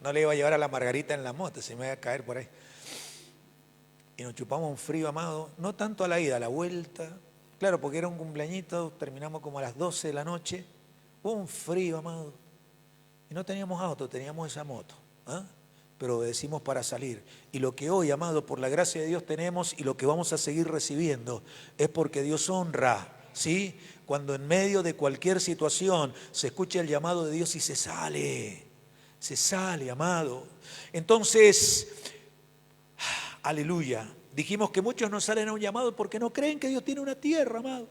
No le iba a llevar a la Margarita en la moto, se me iba a caer por ahí. Y nos chupamos un frío, amado, no tanto a la ida, a la vuelta. Claro, porque era un cumpleañito, terminamos como a las 12 de la noche. Un frío, amado. Y no teníamos auto, teníamos esa moto. Pero obedecimos para salir. Y lo que hoy, amado, por la gracia de Dios tenemos y lo que vamos a seguir recibiendo es porque Dios honra, ¿sí? Cuando en medio de cualquier situación se escucha el llamado de Dios y se sale, amado. Entonces, aleluya, dijimos que muchos no salen a un llamado porque no creen que Dios tiene una tierra, amado.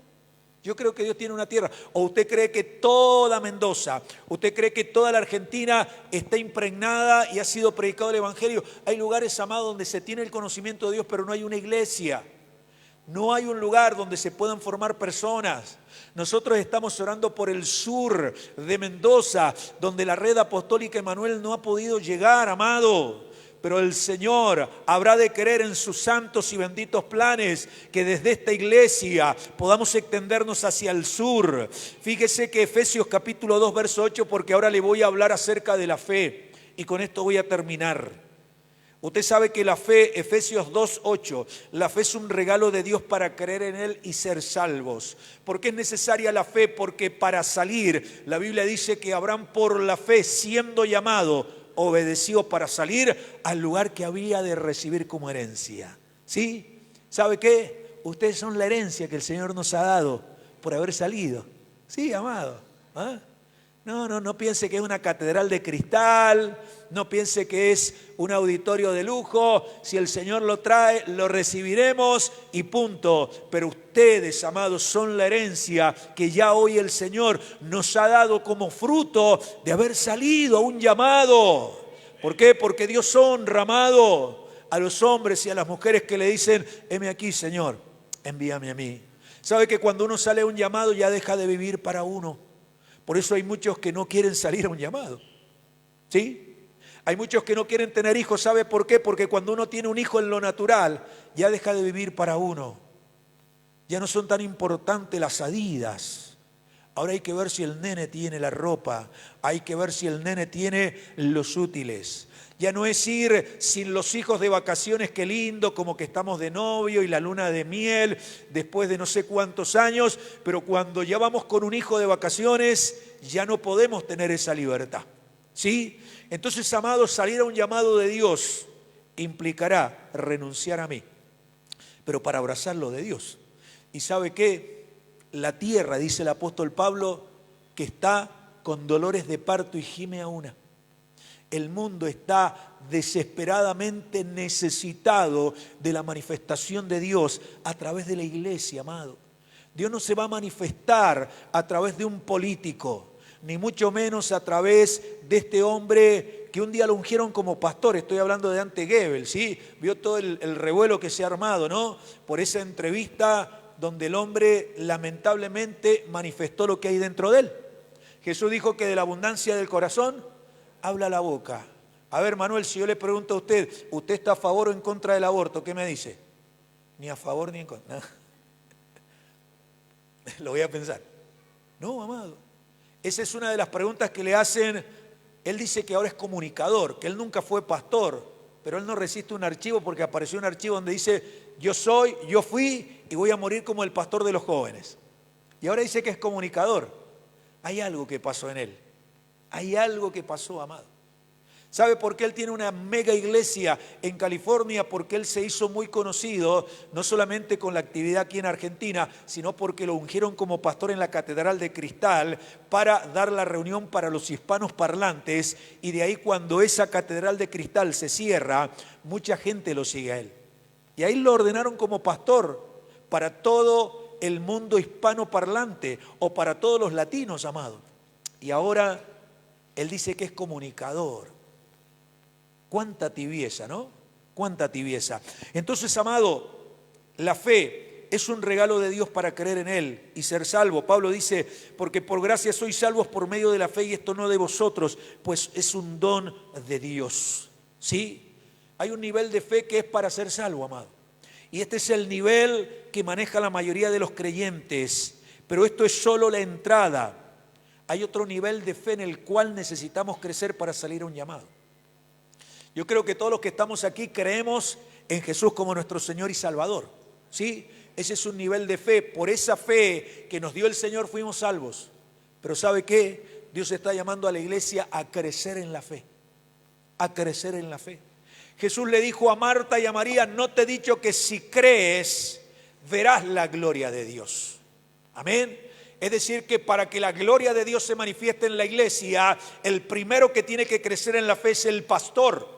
Yo creo que Dios tiene una tierra. ¿O usted cree que toda Mendoza, usted cree que toda la Argentina está impregnada y ha sido predicado el Evangelio? Hay lugares, amados, donde se tiene el conocimiento de Dios, pero no hay una iglesia. No hay un lugar donde se puedan formar personas. Nosotros estamos orando por el sur de Mendoza, donde la red apostólica Emanuel no ha podido llegar, amado. Pero el Señor habrá de querer en sus santos y benditos planes que desde esta iglesia podamos extendernos hacia el sur. Fíjese que Efesios capítulo 2, verso 8, porque ahora le voy a hablar acerca de la fe. Y con esto voy a terminar. Usted sabe que la fe, Efesios 2, 8, la fe es un regalo de Dios para creer en Él y ser salvos. ¿Por qué es necesaria la fe? Porque para salir, la Biblia dice que Abraham por la fe siendo llamado, obedeció para salir al lugar que había de recibir como herencia. ¿Sí? ¿Sabe qué? Ustedes son la herencia que el Señor nos ha dado por haber salido. Sí, amado. No piense que es una catedral de cristal, no piense que es un auditorio de lujo. Si el Señor lo trae, lo recibiremos y punto. Pero ustedes, amados, son la herencia que ya hoy el Señor nos ha dado como fruto de haber salido a un llamado. ¿Por qué? Porque Dios honra, amado, a los hombres y a las mujeres que le dicen, heme aquí, Señor, envíame a mí. ¿Sabe que cuando uno sale a un llamado ya deja de vivir para uno? Por eso hay muchos que no quieren salir a un llamado. ¿Sí? Hay muchos que no quieren tener hijos. ¿Sabe por qué? Porque cuando uno tiene un hijo en lo natural, ya deja de vivir para uno. Ya no son tan importantes las adidas. Ahora hay que ver si el nene tiene la ropa. Hay que ver si el nene tiene los útiles. Ya no es ir sin los hijos de vacaciones, qué lindo, como que estamos de novio y la luna de miel después de no sé cuántos años, pero cuando ya vamos con un hijo de vacaciones, ya no podemos tener esa libertad. ¿Sí? Entonces, amados, salir a un llamado de Dios implicará renunciar a mí, pero para abrazar lo de Dios. ¿Y sabe qué? La tierra, dice el apóstol Pablo, que está con dolores de parto y gime a una. El mundo está desesperadamente necesitado de la manifestación de Dios a través de la iglesia, amado. Dios no se va a manifestar a través de un político, ni mucho menos a través de este hombre que un día lo ungieron como pastor. Estoy hablando de Ante Gebel, ¿sí? Vio todo el revuelo que se ha armado, ¿no? Por esa entrevista donde el hombre lamentablemente manifestó lo que hay dentro de él. Jesús dijo que de la abundancia del corazón habla la boca. A ver, Manuel, si yo le pregunto a usted, ¿usted está a favor o en contra del aborto? ¿Qué me dice? Ni a favor ni en contra. Lo voy a pensar. No, amado. Esa es una de las preguntas que le hacen. Él dice que ahora es comunicador, que él nunca fue pastor, pero él no resiste un archivo porque apareció un archivo donde dice, yo fui y voy a morir como el pastor de los jóvenes. Y ahora dice que es comunicador. Hay algo que pasó en él. Hay algo que pasó, amado. ¿Sabe por qué él tiene una mega iglesia en California? Porque él se hizo muy conocido, no solamente con la actividad aquí en Argentina, sino porque lo ungieron como pastor en la Catedral de Cristal para dar la reunión para los hispanos parlantes, y de ahí cuando esa Catedral de Cristal se cierra, mucha gente lo sigue a él. Y ahí lo ordenaron como pastor para todo el mundo hispano parlante o para todos los latinos, amado. Y ahora él dice que es comunicador. Cuánta tibieza, ¿no? Cuánta tibieza. Entonces, amado, la fe es un regalo de Dios para creer en Él y ser salvo. Pablo dice, porque por gracia sois salvos por medio de la fe, y esto no de vosotros, pues es un don de Dios. ¿Sí? Hay un nivel de fe que es para ser salvo, amado. Y este es el nivel que maneja la mayoría de los creyentes. Pero esto es solo la entrada. Hay otro nivel de fe en el cual necesitamos crecer para salir a un llamado. Yo creo que todos los que estamos aquí creemos en Jesús como nuestro Señor y Salvador, ¿sí? Ese es un nivel de fe. Por esa fe que nos dio el Señor fuimos salvos. Pero ¿sabe qué? Dios está llamando a la iglesia a crecer en la fe. A crecer en la fe. Jesús le dijo a Marta y a María, no te he dicho que si crees verás la gloria de Dios. Amén. Es decir, que para que la gloria de Dios se manifieste en la iglesia, el primero que tiene que crecer en la fe es el pastor.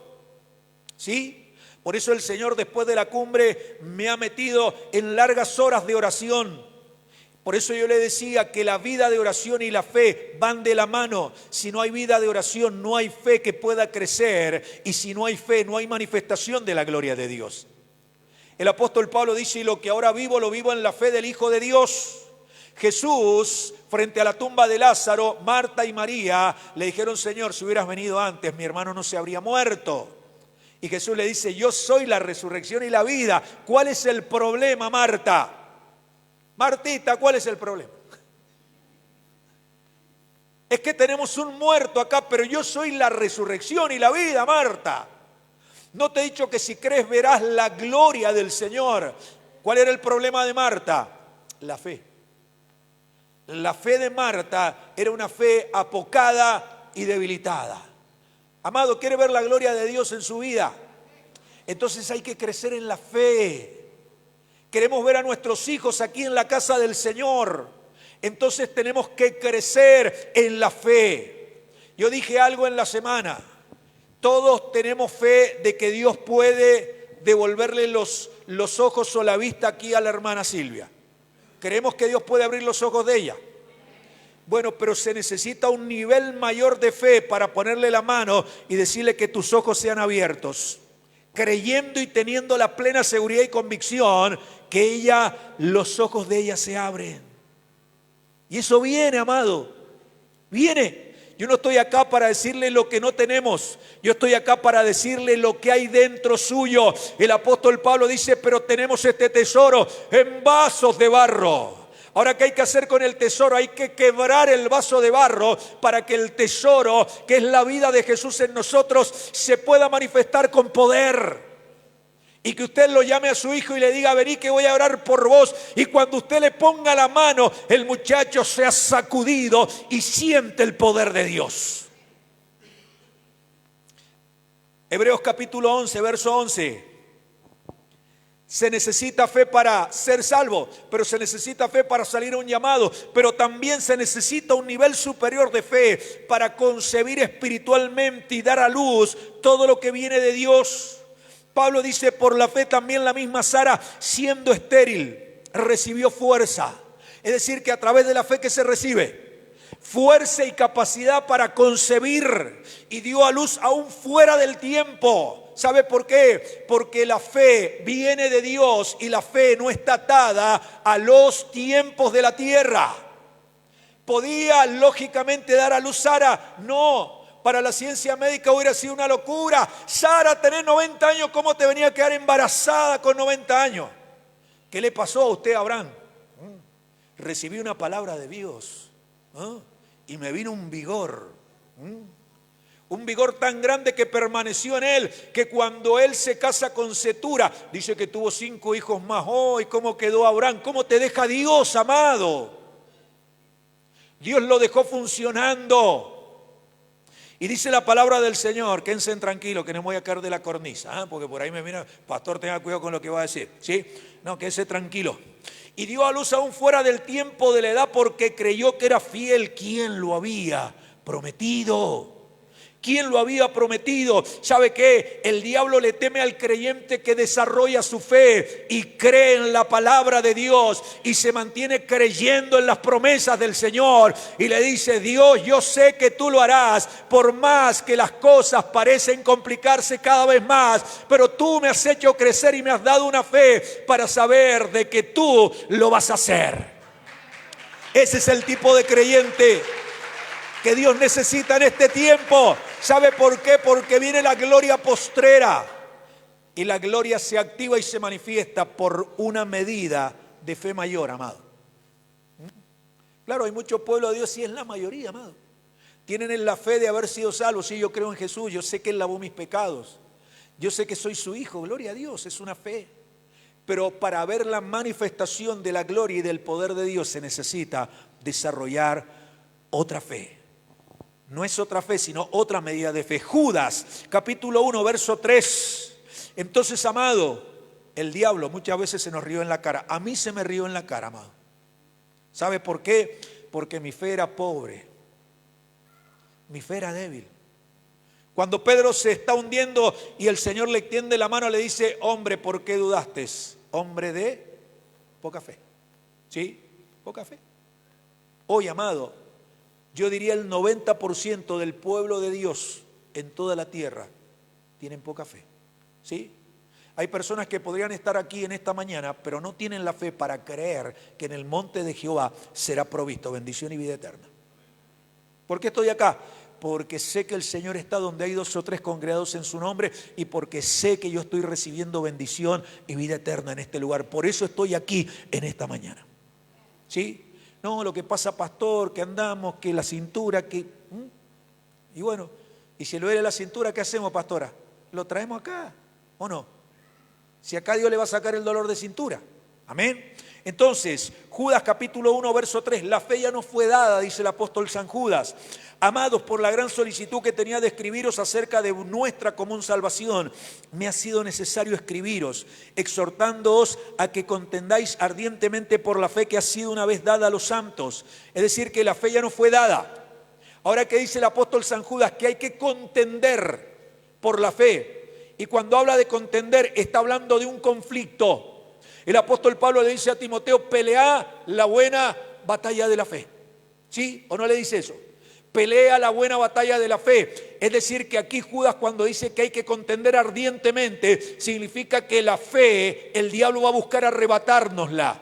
¿Sí? Por eso el Señor después de la cumbre me ha metido en largas horas de oración. Por eso yo le decía que la vida de oración y la fe van de la mano. Si no hay vida de oración, no hay fe que pueda crecer. Y si no hay fe, no hay manifestación de la gloria de Dios. El apóstol Pablo dice, y lo que ahora vivo, lo vivo en la fe del Hijo de Dios. Jesús, frente a la tumba de Lázaro, Marta y María le dijeron, Señor, si hubieras venido antes, mi hermano no se habría muerto. Y Jesús le dice, yo soy la resurrección y la vida. ¿Cuál es el problema, Marta? Martita, ¿cuál es el problema? Es que tenemos un muerto acá, pero yo soy la resurrección y la vida, Marta. No te he dicho que si crees verás la gloria del Señor. ¿Cuál era el problema de Marta? La fe. La fe de Marta era una fe apocada y debilitada. Amado, ¿quiere ver la gloria de Dios en su vida? Entonces hay que crecer en la fe. Queremos ver a nuestros hijos aquí en la casa del Señor. Entonces tenemos que crecer en la fe. Yo dije algo en la semana. Todos tenemos fe de que Dios puede devolverle los ojos o la vista aquí a la hermana Silvia. Creemos que Dios puede abrir los ojos de ella. Bueno, pero se necesita un nivel mayor de fe para ponerle la mano y decirle que tus ojos sean abiertos, creyendo y teniendo la plena seguridad y convicción que los ojos de ella se abren. Y eso viene, amado, viene. Yo no estoy acá para decirle lo que no tenemos. Yo estoy acá para decirle lo que hay dentro suyo. El apóstol Pablo dice, pero tenemos este tesoro en vasos de barro. Ahora, ¿qué hay que hacer con el tesoro? Hay que quebrar el vaso de barro para que el tesoro, que es la vida de Jesús en nosotros, se pueda manifestar con poder. Y que usted lo llame a su hijo y le diga, vení que voy a orar por vos. Y cuando usted le ponga la mano, el muchacho se ha sacudido y siente el poder de Dios. Hebreos capítulo 11, verso 11. Se necesita fe para ser salvo, pero se necesita fe para salir a un llamado, pero también se necesita un nivel superior de fe para concebir espiritualmente y dar a luz todo lo que viene de Dios. Pablo dice, por la fe también la misma Sara, siendo estéril, recibió fuerza. Es decir, que a través de la fe que se recibe, fuerza y capacidad para concebir, y dio a luz aún fuera del tiempo. ¿Sabe por qué? Porque la fe viene de Dios y la fe no está atada a los tiempos de la tierra. ¿Podía lógicamente dar a luz Sara? No. Para la ciencia médica hubiera sido una locura. Sara, tenés 90 años, ¿cómo te venía a quedar embarazada con 90 años? ¿Qué le pasó a usted, Abraham? Recibí una palabra de Dios, y me vino un vigor. Un vigor tan grande que permaneció en él, que cuando él se casa con Cetura, dice que tuvo 5 hijos más. ¡Oh! ¿Y cómo quedó Abraham? ¿Cómo te deja Dios, amado? Dios lo dejó funcionando. Y dice la palabra del Señor, quédense tranquilos, que no me voy a caer de la cornisa, porque por ahí me mira, pastor, tenga cuidado con lo que va a decir, ¿sí? No, quédense tranquilo. Y dio a luz aún fuera del tiempo de la edad, porque creyó que era fiel quien lo había prometido. ¿Quién lo había prometido? ¿Sabe qué? El diablo le teme al creyente que desarrolla su fe y cree en la palabra de Dios y se mantiene creyendo en las promesas del Señor y le dice, Dios, yo sé que tú lo harás, por más que las cosas parecen complicarse cada vez más, pero tú me has hecho crecer y me has dado una fe para saber de que tú lo vas a hacer. Ese es el tipo de creyente que Dios necesita en este tiempo. ¿Sabe por qué? Porque viene la gloria postrera. Y la gloria se activa y se manifiesta por una medida de fe mayor, amado. Claro, hay mucho pueblo de Dios y es la mayoría, amado. Tienen la fe de haber sido salvos. Sí, yo creo en Jesús, yo sé que Él lavó mis pecados. Yo sé que soy su hijo, gloria a Dios, es una fe. Pero para ver la manifestación de la gloria y del poder de Dios se necesita desarrollar otra fe. No es otra fe, sino otra medida de fe. Judas, capítulo 1, verso 3. Entonces, amado, el diablo muchas veces se nos rió en la cara. A mí se me rió en la cara, amado. ¿Sabe por qué? Porque mi fe era pobre. Mi fe era débil. Cuando Pedro se está hundiendo y el Señor le extiende la mano, le dice, hombre, ¿por qué dudaste? Hombre de poca fe. ¿Sí? Poca fe. Hoy, amado, yo diría el 90% del pueblo de Dios en toda la tierra tienen poca fe. ¿Sí? Hay personas que podrían estar aquí en esta mañana, pero no tienen la fe para creer que en el monte de Jehová será provisto bendición y vida eterna. ¿Por qué estoy acá? Porque sé que el Señor está donde hay 2 o 3 congregados en su nombre y porque sé que yo estoy recibiendo bendición y vida eterna en este lugar. Por eso estoy aquí en esta mañana. ¿Sí? No, lo que pasa, pastor, que andamos, que la cintura, que... Y bueno, y si le duele la cintura, ¿qué hacemos, pastora? ¿Lo traemos acá o no? Si acá Dios le va a sacar el dolor de cintura. Amén. Entonces, Judas capítulo 1, verso 3, la fe ya no fue dada, dice el apóstol San Judas. Amados, por la gran solicitud que tenía de escribiros acerca de nuestra común salvación, me ha sido necesario escribiros, exhortándoos a que contendáis ardientemente por la fe que ha sido una vez dada a los santos. Es decir, que la fe ya no fue dada. Ahora, ¿qué dice el apóstol San Judas? Que hay que contender por la fe. Y cuando habla de contender, está hablando de un conflicto. El apóstol Pablo le dice a Timoteo, pelea la buena batalla de la fe. ¿Sí? ¿O no le dice eso? Pelea la buena batalla de la fe. Es decir, que aquí Judas cuando dice que hay que contender ardientemente, significa que la fe, el diablo va a buscar arrebatárnosla.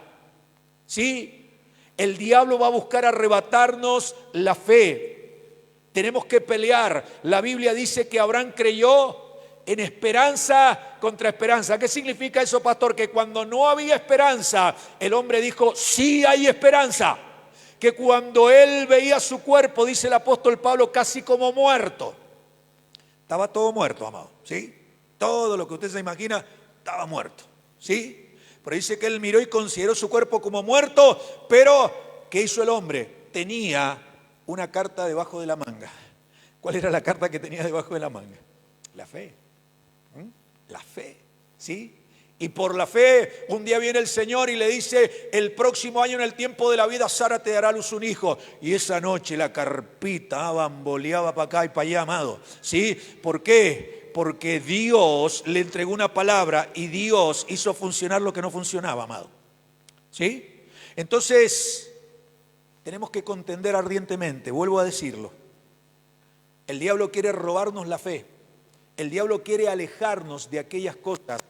¿Sí? El diablo va a buscar arrebatarnos la fe. Tenemos que pelear. La Biblia dice que Abraham creyó en esperanza contra esperanza. ¿Qué significa eso, pastor? Que cuando no había esperanza, el hombre dijo, sí hay esperanza. Que cuando él veía su cuerpo, dice el apóstol Pablo, casi como muerto. Estaba todo muerto, amado, ¿sí? Todo lo que usted se imagina estaba muerto, ¿sí? Pero dice que él miró y consideró su cuerpo como muerto, pero ¿qué hizo el hombre? Tenía una carta debajo de la manga. ¿Cuál era la carta que tenía debajo de la manga? La fe. La fe, ¿sí? Y por la fe, un día viene el Señor y le dice, el próximo año en el tiempo de la vida, Sara te dará a luz un hijo. Y esa noche la carpita bamboleaba para acá y para allá, amado. ¿Sí? ¿Por qué? Porque Dios le entregó una palabra y Dios hizo funcionar lo que no funcionaba, amado. ¿Sí? Entonces, tenemos que contender ardientemente, vuelvo a decirlo. El diablo quiere robarnos la fe. El diablo quiere alejarnos de aquellas cosas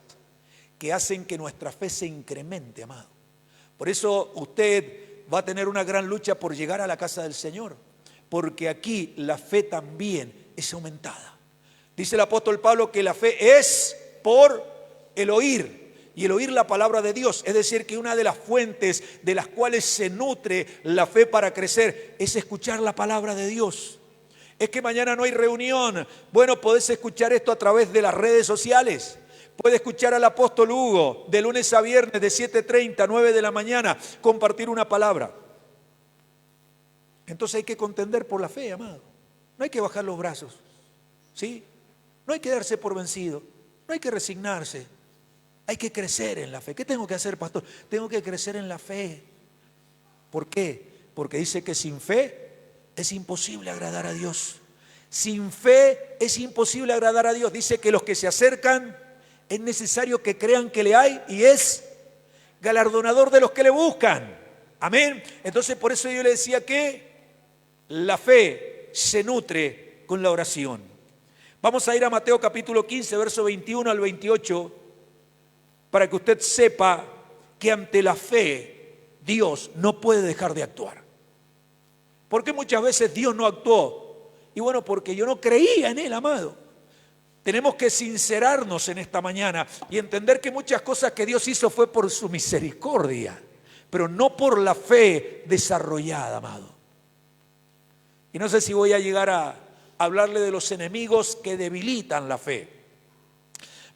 que hacen que nuestra fe se incremente, amado. Por eso usted va a tener una gran lucha por llegar a la casa del Señor, porque aquí la fe también es aumentada. Dice el apóstol Pablo que la fe es por el oír, y el oír la palabra de Dios. Es decir, que una de las fuentes de las cuales se nutre la fe para crecer es escuchar la palabra de Dios. Es que mañana no hay reunión. Bueno, podés escuchar esto a través de las redes sociales. Puede escuchar al apóstol Hugo de lunes a viernes de 7:30 a 9 de la mañana compartir una palabra. Entonces hay que contender por la fe, amado. No hay que bajar los brazos, ¿sí? No hay que darse por vencido, no hay que resignarse. Hay que crecer en la fe. ¿Qué tengo que hacer, pastor? Tengo que crecer en la fe. ¿Por qué? Porque dice que sin fe es imposible agradar a Dios. Sin fe es imposible agradar a Dios. Dice que los que se acercan es necesario que crean que le hay y es galardonador de los que le buscan. Amén. Entonces por eso yo le decía que la fe se nutre con la oración. Vamos a ir a Mateo capítulo 15, verso 21 al 28, para que usted sepa que ante la fe Dios no puede dejar de actuar. ¿Por qué muchas veces Dios no actuó? Y bueno, porque yo no creía en Él, amado. Tenemos que sincerarnos en esta mañana y entender que muchas cosas que Dios hizo fue por su misericordia, pero no por la fe desarrollada, amado. Y no sé si voy a llegar a hablarle de los enemigos que debilitan la fe.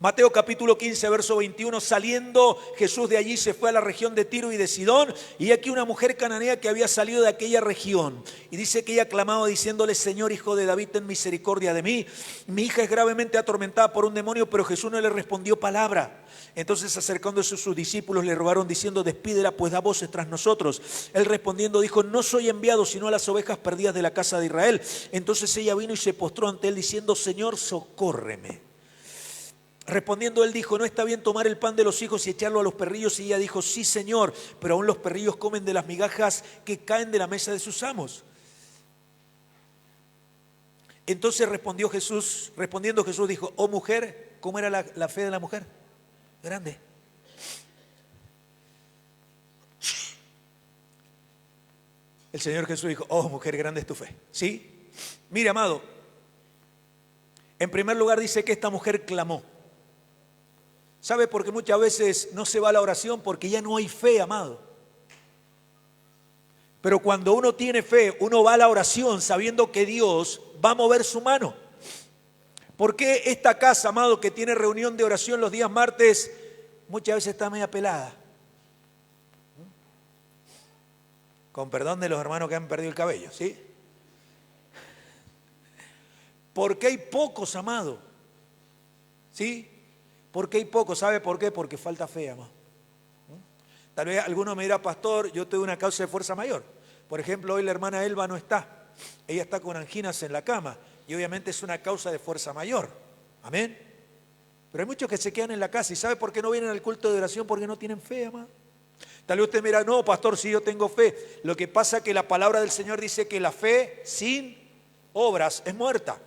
Mateo capítulo 15, verso 21, saliendo Jesús de allí se fue a la región de Tiro y de Sidón, y aquí una mujer cananea que había salido de aquella región, y dice que ella clamaba diciéndole, Señor, hijo de David, ten misericordia de mí, mi hija es gravemente atormentada por un demonio, pero Jesús no le respondió palabra. Entonces acercándose sus discípulos le rogaron diciendo, despídela, pues da voces tras nosotros. Él respondiendo dijo, no soy enviado sino a las ovejas perdidas de la casa de Israel. Entonces ella vino y se postró ante él diciendo, Señor, socórreme. Respondiendo él dijo, no está bien tomar el pan de los hijos y echarlo a los perrillos. Y ella dijo, sí, Señor, pero aún los perrillos comen de las migajas que caen de la mesa de sus amos. Entonces respondiendo Jesús dijo, oh mujer, ¿cómo era la fe de la mujer? Grande. El Señor Jesús dijo, oh mujer, grande es tu fe. ¿Sí? Mire, amado, en primer lugar dice que esta mujer clamó. ¿Sabe por qué muchas veces no se va a la oración? Porque ya no hay fe, amado. Pero cuando uno tiene fe, uno va a la oración sabiendo que Dios va a mover su mano. ¿Por qué esta casa, amado, que tiene reunión de oración los días martes, muchas veces está media pelada? Con perdón de los hermanos que han perdido el cabello, ¿sí? Porque hay pocos, amado. ¿Sí? Porque hay pocos. ¿Sabe por qué? Porque falta fe, amado. Tal vez alguno me dirá, pastor, yo tengo una causa de fuerza mayor. Por ejemplo, hoy la hermana Elba no está. Ella está con anginas en la cama. Y obviamente es una causa de fuerza mayor. Amén. Pero hay muchos que se quedan en la casa. ¿Y sabe por qué no vienen al culto de oración? Porque no tienen fe, amado. Tal vez usted me dirá, no, pastor, sí, yo tengo fe. Lo que pasa es que la palabra del Señor dice que la fe sin obras es muerta.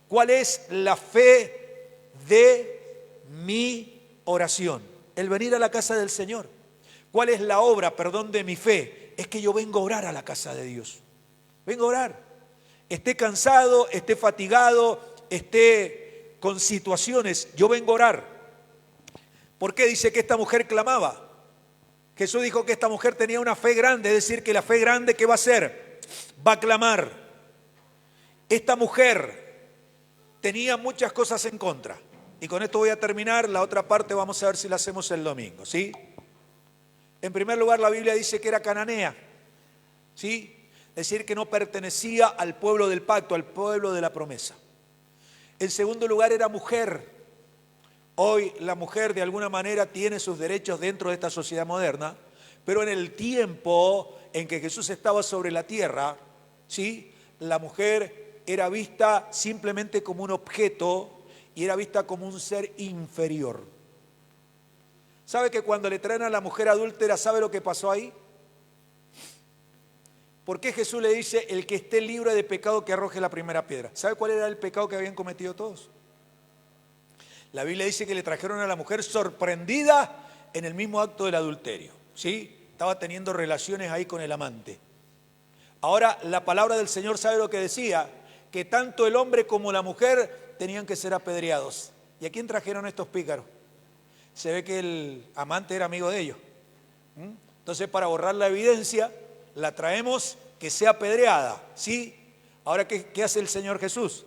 ¿Cuál es la fe de mi oración? El venir a la casa del Señor. ¿Cuál es la obra, de mi fe? Es que yo vengo a orar a la casa de Dios. Vengo a orar. Esté cansado, esté fatigado, esté con situaciones, yo vengo a orar. ¿Por qué dice que esta mujer clamaba? Jesús dijo que esta mujer tenía una fe grande, es decir, que la fe grande, ¿qué va a hacer? Va a clamar. Esta mujer tenía muchas cosas en contra. Y con esto voy a terminar, la otra parte vamos a ver si la hacemos el domingo, ¿sí? En primer lugar, la Biblia dice que era cananea, ¿sí? Es decir, que no pertenecía al pueblo del pacto, al pueblo de la promesa. En segundo lugar, era mujer. Hoy la mujer de alguna manera tiene sus derechos dentro de esta sociedad moderna, pero en el tiempo en que Jesús estaba sobre la tierra, ¿sí?, la mujer era vista simplemente como un objeto y era vista como un ser inferior. ¿Sabe que cuando le traen a la mujer adúltera, sabe lo que pasó ahí? ¿Por qué Jesús le dice, el que esté libre de pecado que arroje la primera piedra? ¿Sabe cuál era el pecado que habían cometido todos? La Biblia dice que le trajeron a la mujer sorprendida en el mismo acto del adulterio, ¿sí? Estaba teniendo relaciones ahí con el amante. Ahora, la palabra del Señor, ¿sabe lo que decía? Que tanto el hombre como la mujer tenían que ser apedreados. ¿Y a quién trajeron estos pícaros? Se ve que el amante era amigo de ellos. Entonces, para borrar la evidencia, la traemos que sea apedreada, ¿sí? Ahora, ¿qué hace el Señor Jesús?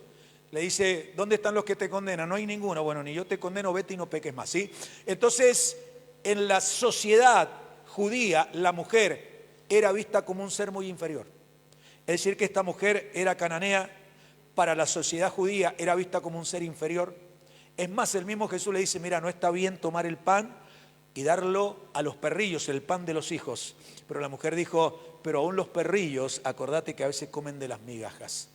Le dice, ¿dónde están los que te condenan? No hay ninguno. Bueno, ni yo te condeno, vete y no peques más, ¿sí? Entonces, en la sociedad judía, la mujer era vista como un ser muy inferior. Es decir, que esta mujer era cananea, para la sociedad judía era vista como un ser inferior. Es más, el mismo Jesús le dice, mira, no está bien tomar el pan y darlo a los perrillos, el pan de los hijos. Pero la mujer dijo, pero aún los perrillos, acordate que a veces comen de las migajas.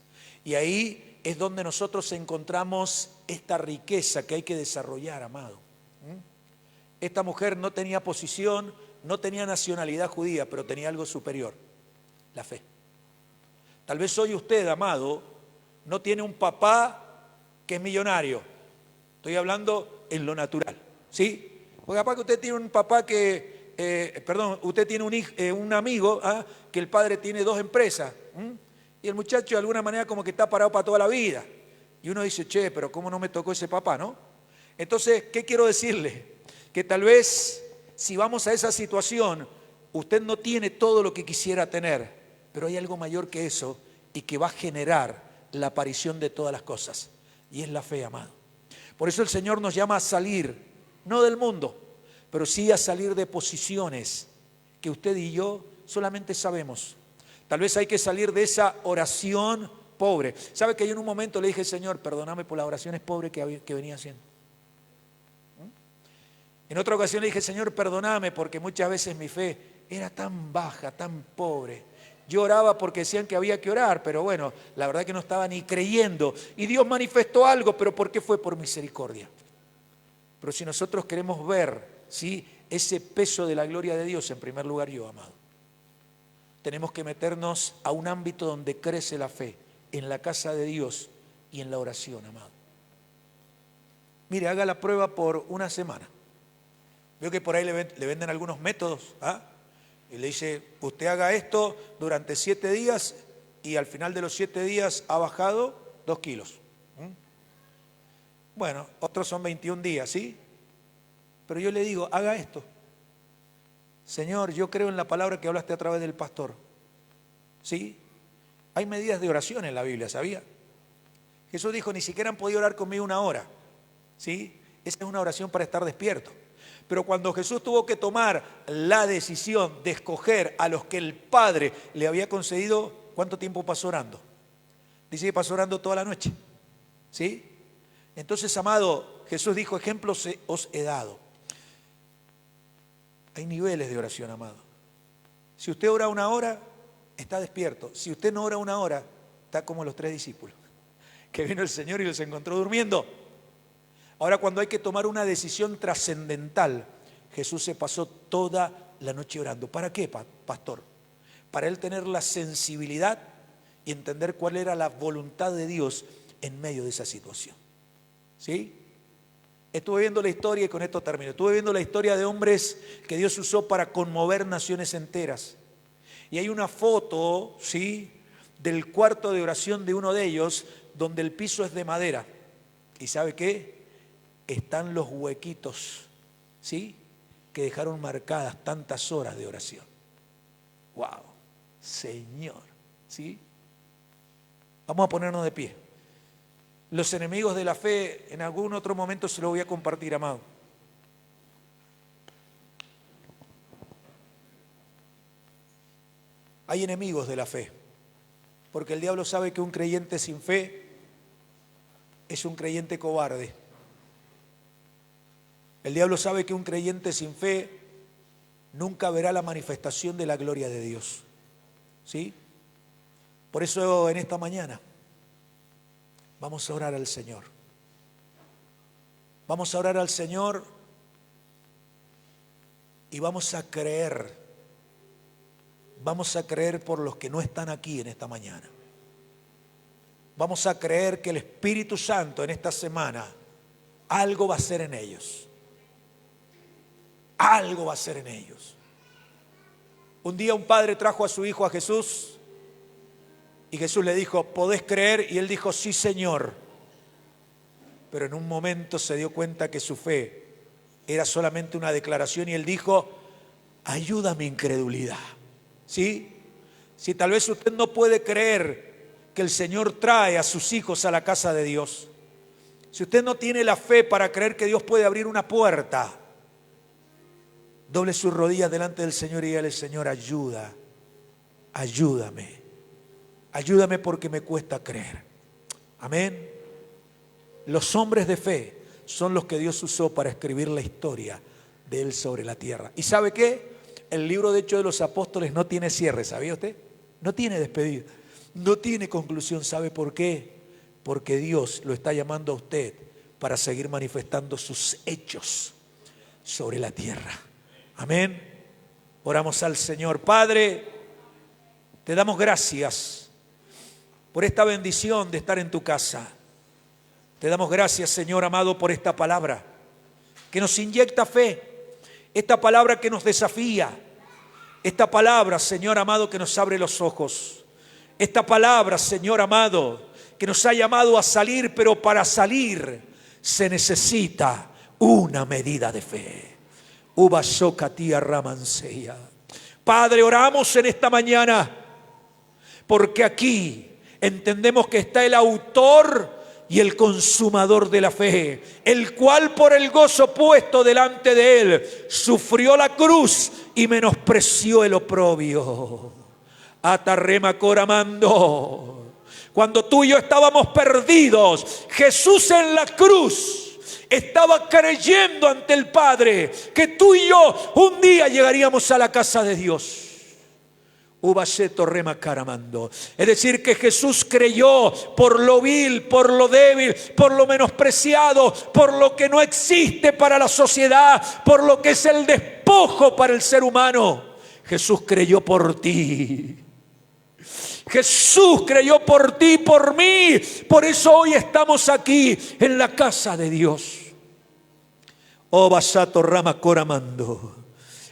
Y ahí es donde nosotros encontramos esta riqueza que hay que desarrollar, amado. Esta mujer no tenía posición, no tenía nacionalidad judía, pero tenía algo superior, la fe. Tal vez hoy usted, amado, no tiene un papá que es millonario. Estoy hablando en lo natural, ¿sí? Porque capaz que usted tiene un papá usted tiene un amigo que el padre tiene 2 empresas. Y el muchacho de alguna manera como que está parado para toda la vida. Y uno dice, che, pero ¿cómo no me tocó ese papá, no? Entonces, ¿qué quiero decirle? Que tal vez si vamos a esa situación, usted no tiene todo lo que quisiera tener, pero hay algo mayor que eso y que va a generar la aparición de todas las cosas. Y es la fe, amado. Por eso el Señor nos llama a salir, no del mundo, pero sí a salir de posiciones que usted y yo solamente sabemos. Tal vez hay que salir de esa oración pobre. ¿Sabe que yo en un momento le dije, Señor, perdóname por las oraciones pobres que venía haciendo? En otra ocasión le dije, Señor, perdóname porque muchas veces mi fe era tan baja, tan pobre. Yo oraba porque decían que había que orar, pero bueno, la verdad que no estaba ni creyendo. Y Dios manifestó algo, pero ¿por qué fue? Por misericordia. Pero si nosotros queremos ver, ¿sí?, ese peso de la gloria de Dios, en primer lugar yo, amado, tenemos que meternos a un ámbito donde crece la fe, en la casa de Dios y en la oración, amado. Mire, haga la prueba por una semana. Veo que por ahí le venden algunos métodos, y le dice, usted haga esto durante 7 días y al final de los 7 días ha bajado 2 kilos. Bueno, otros son 21 días, ¿sí? Pero yo le digo, haga esto. Señor, yo creo en la palabra que hablaste a través del pastor. ¿Sí? Hay medidas de oración en la Biblia, ¿sabía? Jesús dijo, ni siquiera han podido orar conmigo 1 hora. ¿Sí? Esa es una oración para estar despierto. Pero cuando Jesús tuvo que tomar la decisión de escoger a los que el Padre le había concedido, ¿cuánto tiempo pasó orando? Dice que pasó orando toda la noche. ¿Sí? Entonces, amado, Jesús dijo, ejemplos os he dado. Hay niveles de oración, amado. Si usted ora 1 hora, está despierto. Si usted no ora 1 hora, está como los 3 discípulos, que vino el Señor y los encontró durmiendo. Ahora, cuando hay que tomar una decisión trascendental, Jesús se pasó toda la noche orando. ¿Para qué, pastor? Para él tener la sensibilidad y entender cuál era la voluntad de Dios en medio de esa situación. ¿Sí? Estuve viendo la historia y con esto termino. Estuve viendo la historia de hombres que Dios usó para conmover naciones enteras. Y hay una foto, ¿sí?, del cuarto de oración de uno de ellos, donde el piso es de madera. ¿Y sabe qué? Están los huequitos, ¿sí?, que dejaron marcadas tantas horas de oración. ¡Wow! Señor, ¿sí? Vamos a ponernos de pie. Los enemigos de la fe, en algún otro momento se lo voy a compartir, amado. Hay enemigos de la fe, porque el diablo sabe que un creyente sin fe es un creyente cobarde. El diablo sabe que un creyente sin fe nunca verá la manifestación de la gloria de Dios. ¿Sí? Por eso en esta mañana vamos a orar al Señor. Vamos a orar al Señor y vamos a creer. Vamos a creer por los que no están aquí en esta mañana. Vamos a creer que el Espíritu Santo en esta semana algo va a hacer en ellos. Algo va a hacer en ellos. Un día un padre trajo a su hijo a Jesús y Jesús le dijo, ¿podés creer? Y él dijo, sí, Señor. Pero en un momento se dio cuenta que su fe era solamente una declaración y él dijo, ayuda a mi incredulidad. ¿Sí? Si tal vez usted no puede creer que el Señor trae a sus hijos a la casa de Dios, si usted no tiene la fe para creer que Dios puede abrir una puerta, doble sus rodillas delante del Señor y dígale, Señor, ayúdame porque me cuesta creer. Amén. Los hombres de fe son los que Dios usó para escribir la historia de Él sobre la tierra. ¿Y sabe qué? El libro de Hechos de los Apóstoles no tiene cierre, ¿sabía usted? No tiene despedida, no tiene conclusión. ¿Sabe por qué? Porque Dios lo está llamando a usted para seguir manifestando sus hechos sobre la tierra. Amén. Oramos al Señor. Padre, te damos gracias por esta bendición de estar en tu casa. Te damos gracias, Señor amado, por esta palabra que nos inyecta fe, esta palabra que nos desafía, esta palabra, Señor amado, que nos abre los ojos, esta palabra, Señor amado, que nos ha llamado a salir, pero para salir se necesita una medida de fe. Padre, oramos en esta mañana porque aquí entendemos que está el autor y el consumador de la fe, el cual por el gozo puesto delante de él sufrió la cruz y menospreció el oprobio. Atarrema coramando. Cuando tú y yo estábamos perdidos, Jesús en la cruz estaba creyendo ante el Padre que tú y yo un día llegaríamos a la casa de Dios. Es decir, que Jesús creyó por lo vil, por lo débil, por lo menospreciado, por lo que no existe para la sociedad, por lo que es el despojo para el ser humano. Jesús creyó por ti. Jesús creyó por ti, por mí. Por eso hoy estamos aquí en la casa de Dios. Oh, Basato Rama Coramando.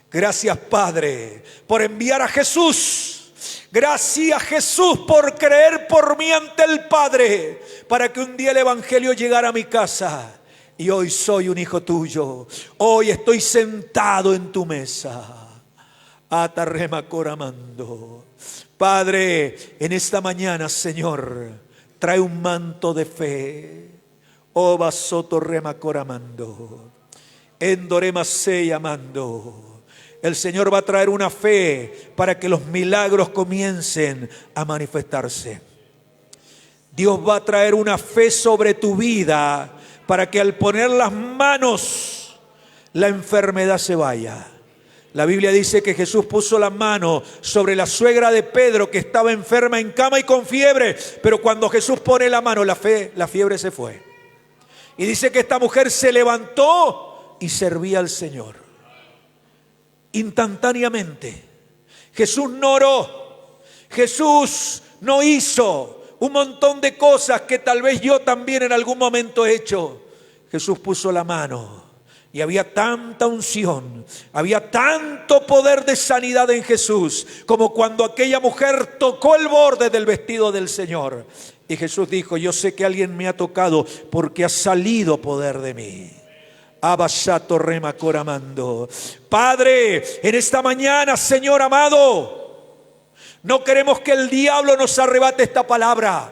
Gracias, Padre, por enviar a Jesús. Gracias, Jesús, por creer por mí ante el Padre, para que un día el Evangelio llegara a mi casa. Y hoy soy un hijo tuyo. Hoy estoy sentado en tu mesa. Atarrema coramando. Padre, en esta mañana, Señor, trae un manto de fe. Oh, basoto rema coramando. Endorema se llamando. El Señor va a traer una fe para que los milagros comiencen a manifestarse. Dios va a traer una fe sobre tu vida para que al poner las manos la enfermedad se vaya. La Biblia dice que Jesús puso la mano sobre la suegra de Pedro que estaba enferma en cama y con fiebre, pero cuando Jesús pone la mano, la fiebre se fue. Y dice que esta mujer se levantó y servía al Señor. Instantáneamente. Jesús no oró, Jesús no hizo un montón de cosas que tal vez yo también en algún momento he hecho. Jesús puso la mano y había tanta unción, había tanto poder de sanidad en Jesús, como cuando aquella mujer tocó el borde del vestido del Señor. Y Jesús dijo, yo sé que alguien me ha tocado porque ha salido poder de mí. Abasato rema coramando. Padre, en esta mañana, Señor amado, no queremos que el diablo nos arrebate esta palabra.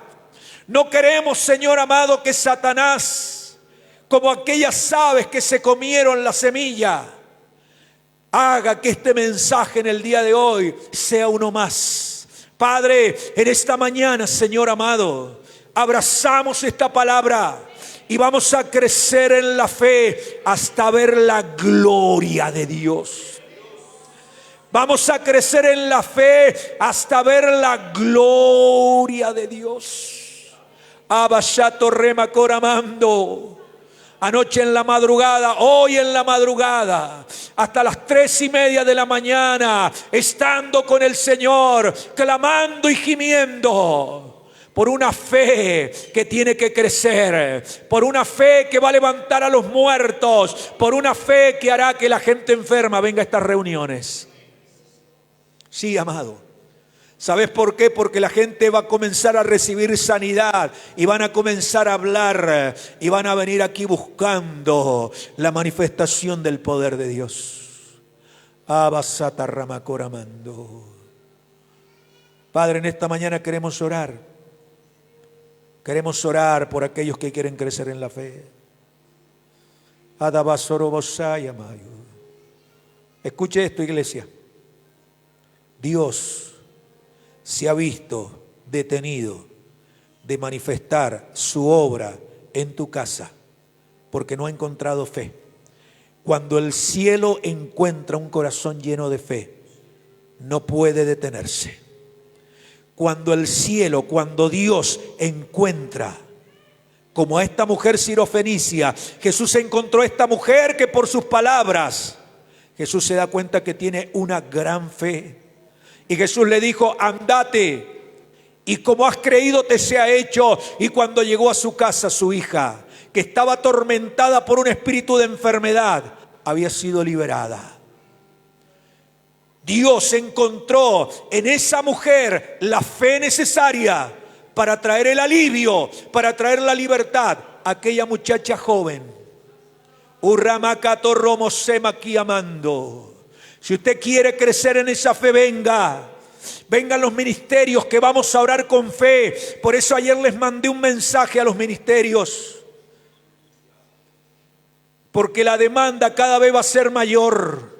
No queremos, Señor amado, que Satanás, como aquellas aves que se comieron la semilla, haga que este mensaje en el día de hoy sea uno más. Padre, en esta mañana, Señor amado, Abrazamos esta palabra y vamos a crecer en la fe hasta ver la gloria de Dios. Vamos a crecer en la fe hasta ver la gloria de Dios. Abashato rema coramando. Anoche en la madrugada, hoy en la madrugada, hasta las 3:30 de la mañana, estando con el Señor, clamando y gimiendo por una fe que tiene que crecer, por una fe que va a levantar a los muertos, por una fe que hará que la gente enferma venga a estas reuniones. Sí, amado. ¿Sabes por qué? Porque la gente va a comenzar a recibir sanidad y van a comenzar a hablar y van a venir aquí buscando la manifestación del poder de Dios. Abasata ramacoramando. Padre, en esta mañana queremos orar. Queremos orar por aquellos que quieren crecer en la fe. Escuche esto, iglesia. Dios se ha visto detenido de manifestar su obra en tu casa porque no ha encontrado fe. Cuando el cielo encuentra un corazón lleno de fe, no puede detenerse. Cuando el cielo, cuando Dios encuentra, como a esta mujer sirofenicia, Jesús encontró a esta mujer que por sus palabras, Jesús se da cuenta que tiene una gran fe. Y Jesús le dijo, andate, y como has creído te sea hecho. Y cuando llegó a su casa, su hija, que estaba atormentada por un espíritu de enfermedad, había sido liberada. Dios encontró en esa mujer la fe necesaria para traer el alivio, para traer la libertad a aquella muchacha joven. Urramacato romosema amando. Si usted quiere crecer en esa fe, vengan los ministerios que vamos a orar con fe. Por eso ayer les mandé un mensaje a los ministerios. Porque la demanda cada vez va a ser mayor.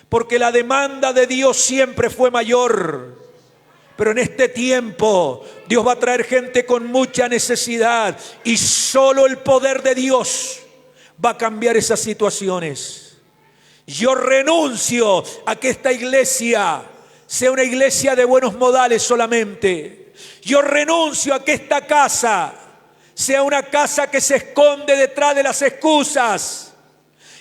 Porque la demanda de Dios siempre fue mayor. Pero en este tiempo Dios va a traer gente con mucha necesidad. Y solo el poder de Dios va a cambiar esas situaciones. Yo renuncio a que esta iglesia sea una iglesia de buenos modales solamente. Yo renuncio a que esta casa sea una casa que se esconde detrás de las excusas.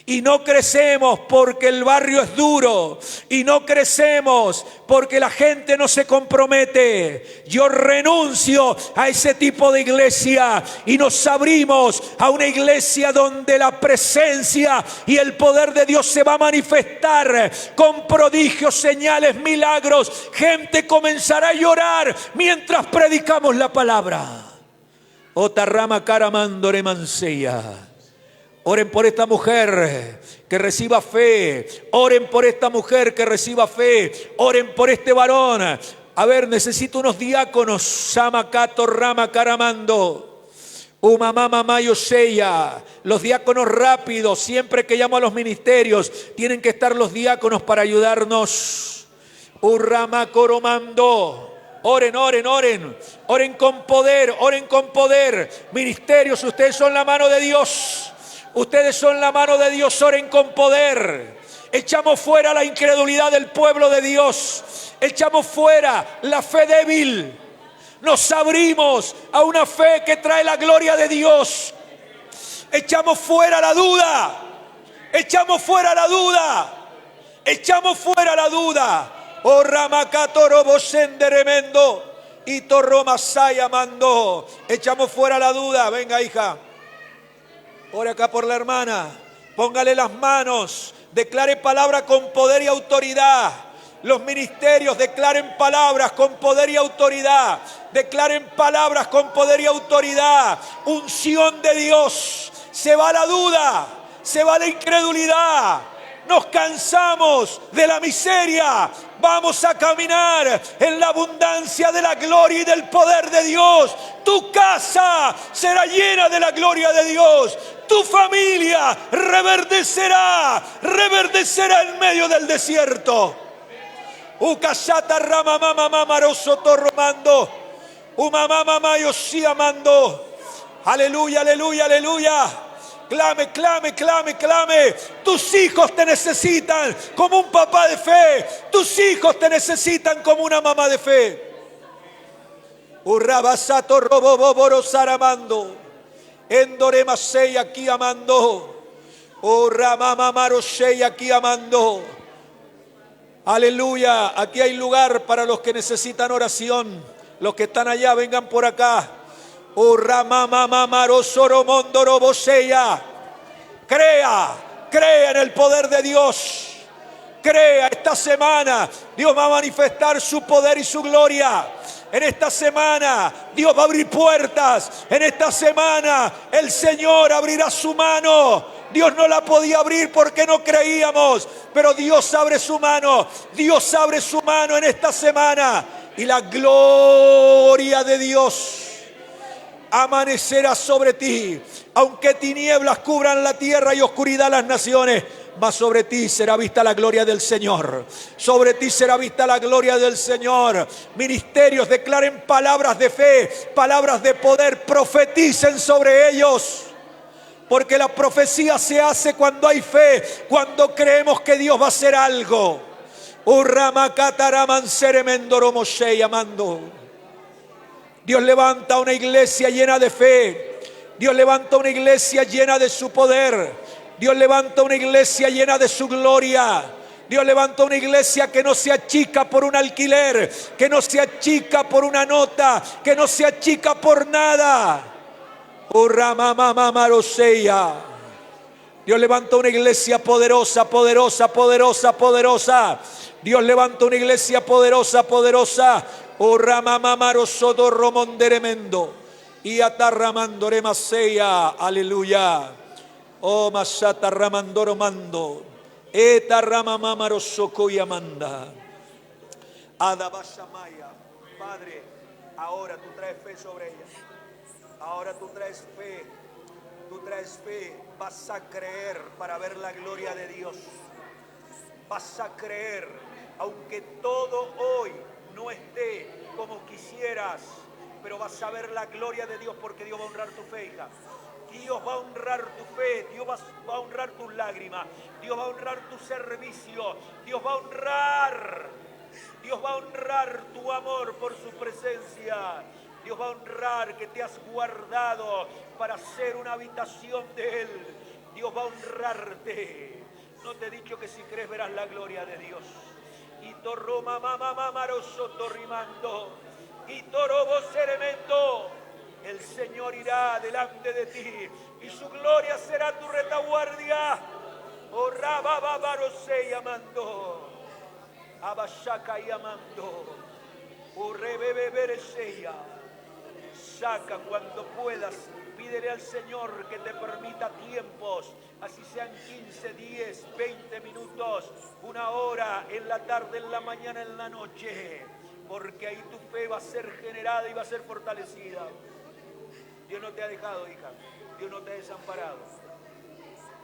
Y no crecemos porque el barrio es duro. Y no crecemos porque la gente no se compromete. Yo renuncio a ese tipo de iglesia. Y nos abrimos a una iglesia donde la presencia y el poder de Dios se va a manifestar con prodigios, señales, milagros. Gente comenzará a llorar mientras predicamos la palabra. Otarrama caramandore manseya. Oren por esta mujer que reciba fe. Oren por esta mujer que reciba fe. Oren por este varón. A ver, necesito unos diáconos. Samacato rama caramando. Umamama mayo seya. Los diáconos rápidos. Siempre que llamo a los ministerios, tienen que estar los diáconos para ayudarnos. Urrama coromando. Oren, oren, oren. Oren con poder, oren con poder. Ministerios, ustedes son la mano de Dios. Ustedes son la mano de Dios, oren con poder. Echamos fuera la incredulidad del pueblo de Dios. Echamos fuera la fe débil. Nos abrimos a una fe que trae la gloria de Dios. Echamos fuera la duda. Echamos fuera la duda. Echamos fuera la duda. Oh Ramacato robosenderemendo. Y torromasaya mando. Echamos fuera la duda. Venga, hija. Ore acá por la hermana, póngale las manos, declare palabra con poder y autoridad. Los ministerios declaren palabras con poder y autoridad. Declaren palabras con poder y autoridad. Unción de Dios. Se va la duda, se va la incredulidad. Nos cansamos de la miseria. Vamos a caminar en la abundancia de la gloria y del poder de Dios. Tu casa será llena de la gloria de Dios. Tu familia reverdecerá en medio del desierto. Ukashata rama mama mamaroso torromando. Mamá, mamá, yo sí amando. Aleluya, aleluya, aleluya. Clame, clame, clame, clame. Tus hijos te necesitan como un papá de fe. Tus hijos te necesitan como una mamá de fe. Urrabasato roboboboro saramando. Endoremasei aquí amando. Urramamamarosei aquí amando. Aleluya. Aquí hay lugar para los que necesitan oración. Los que están allá, vengan por acá. Crea en el poder de Dios. Crea esta semana. Dios va a manifestar su poder y su gloria. En esta semana Dios va a abrir puertas. En esta semana el Señor abrirá su mano. Dios no la podía abrir porque no creíamos, pero Dios abre su mano. Dios abre su mano en esta semana. Y la gloria de Dios amanecerá sobre ti. Aunque tinieblas cubran la tierra y oscuridad las naciones, mas sobre ti será vista la gloria del Señor. Sobre ti será vista la gloria del Señor. Ministerios declaren palabras de fe, palabras de poder, profeticen sobre ellos. Porque la profecía se hace cuando hay fe, cuando creemos que Dios va a hacer algo. Dios levanta una iglesia llena de fe. Dios levanta una iglesia llena de su poder. Dios levanta una iglesia llena de su gloria. Dios levanta una iglesia que no se achica por un alquiler, que no se achica por una nota, que no se achica por nada. Dios levanta una iglesia poderosa, poderosa, poderosa, poderosa. Dios levanta una iglesia poderosa, poderosa. Oh ramamamarosodo romonderemendo. Y atarramandoremaseya. Aleluya. Oh masata ramandoro mando. Eta ramamamarosoco y amanda. Adabashamaya. Padre, ahora tú traes fe sobre ella. Ahora tú traes fe. Tú traes fe. Vas a creer para ver la gloria de Dios. Vas a creer, aunque todo hoy no esté como quisieras, pero vas a ver la gloria de Dios porque Dios va a honrar tu fe, hija. Dios va a honrar tu fe, Dios va a honrar tus lágrimas, Dios va a honrar tu servicio, Dios va a honrar tu amor por su presencia. Dios va a honrar que te has guardado para ser una habitación de Él. Dios va a honrarte. ¿No te he dicho que si crees verás la gloria de Dios? Y torroma mamá mamaroso torrimando. Y torobo seremento. El Señor irá delante de ti y su gloria será tu retaguardia. Oh rababarose llamando. Abashaka llamando. Oh rebebebereseya. Saca cuando puedas, pídele al Señor que te permita tiempos, así sean 15, 10, 20 minutos, una hora, en la tarde, en la mañana, en la noche, porque ahí tu fe va a ser generada y va a ser fortalecida. Dios no te ha dejado, hija, Dios no te ha desamparado.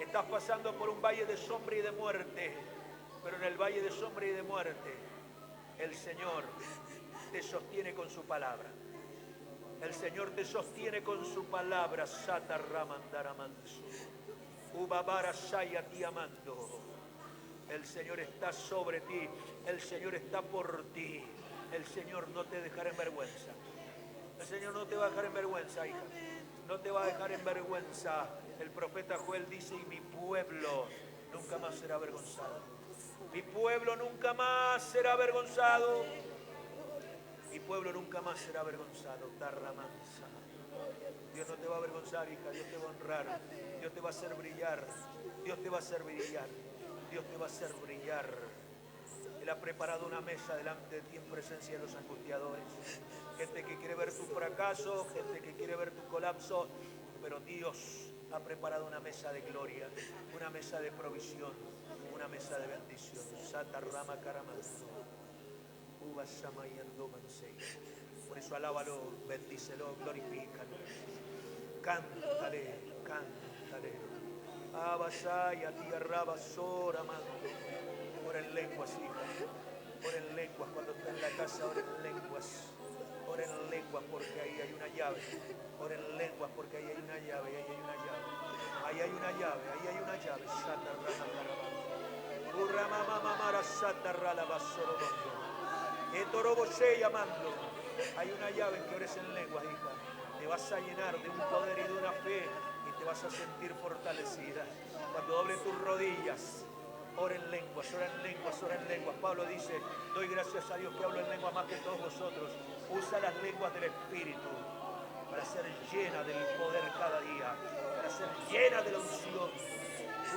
Estás pasando por un valle de sombra y de muerte, pero en el valle de sombra y de muerte, el Señor te sostiene con su palabra. El Señor te sostiene con su palabra. Sata ramandaramanso. Ubabara shaya tiamando. El Señor está sobre ti. El Señor está por ti. El Señor no te dejará en vergüenza. El Señor no te va a dejar en vergüenza, hija. No te va a dejar en vergüenza. El profeta Joel dice: y mi pueblo nunca más será avergonzado. Mi pueblo nunca más será avergonzado. Mi pueblo nunca más será avergonzado. Tarramansa. Dios no te va a avergonzar, hija. Dios te va a honrar. Dios te va a hacer brillar. Dios te va a hacer brillar. Dios te va a hacer brillar. Él ha preparado una mesa delante de ti en presencia de los angustiadores. Gente que quiere ver tu fracaso, gente que quiere ver tu colapso, pero Dios ha preparado una mesa de gloria, una mesa de provisión, una mesa de bendición. Sata rama caramanso. Por eso alábalo, bendícelo, glorifícalo. Cántale, cántale. Abasaya, tierra, basora, mando. Ora en lenguas, hija. Ora en lenguas. Cuando estés en la casa, ora en lenguas. Ora en lenguas porque ahí hay una llave. Ora en lenguas porque ahí hay una llave, ahí hay una llave. Ahí hay una llave, ahí hay una llave. Sata rama carabá. Urama mama mara sata rala basorobondo. Etoroboshe llamando. Hay una llave en que ores en lenguas, hija. Te vas a llenar de un poder y de una fe y te vas a sentir fortalecida. Cuando doble tus rodillas, ora en lenguas, ora en lenguas, ora en lenguas. Pablo dice, doy gracias a Dios que hablo en lenguas más que todos vosotros. Usa las lenguas del Espíritu para ser llena del poder cada día, para ser llena de la unción.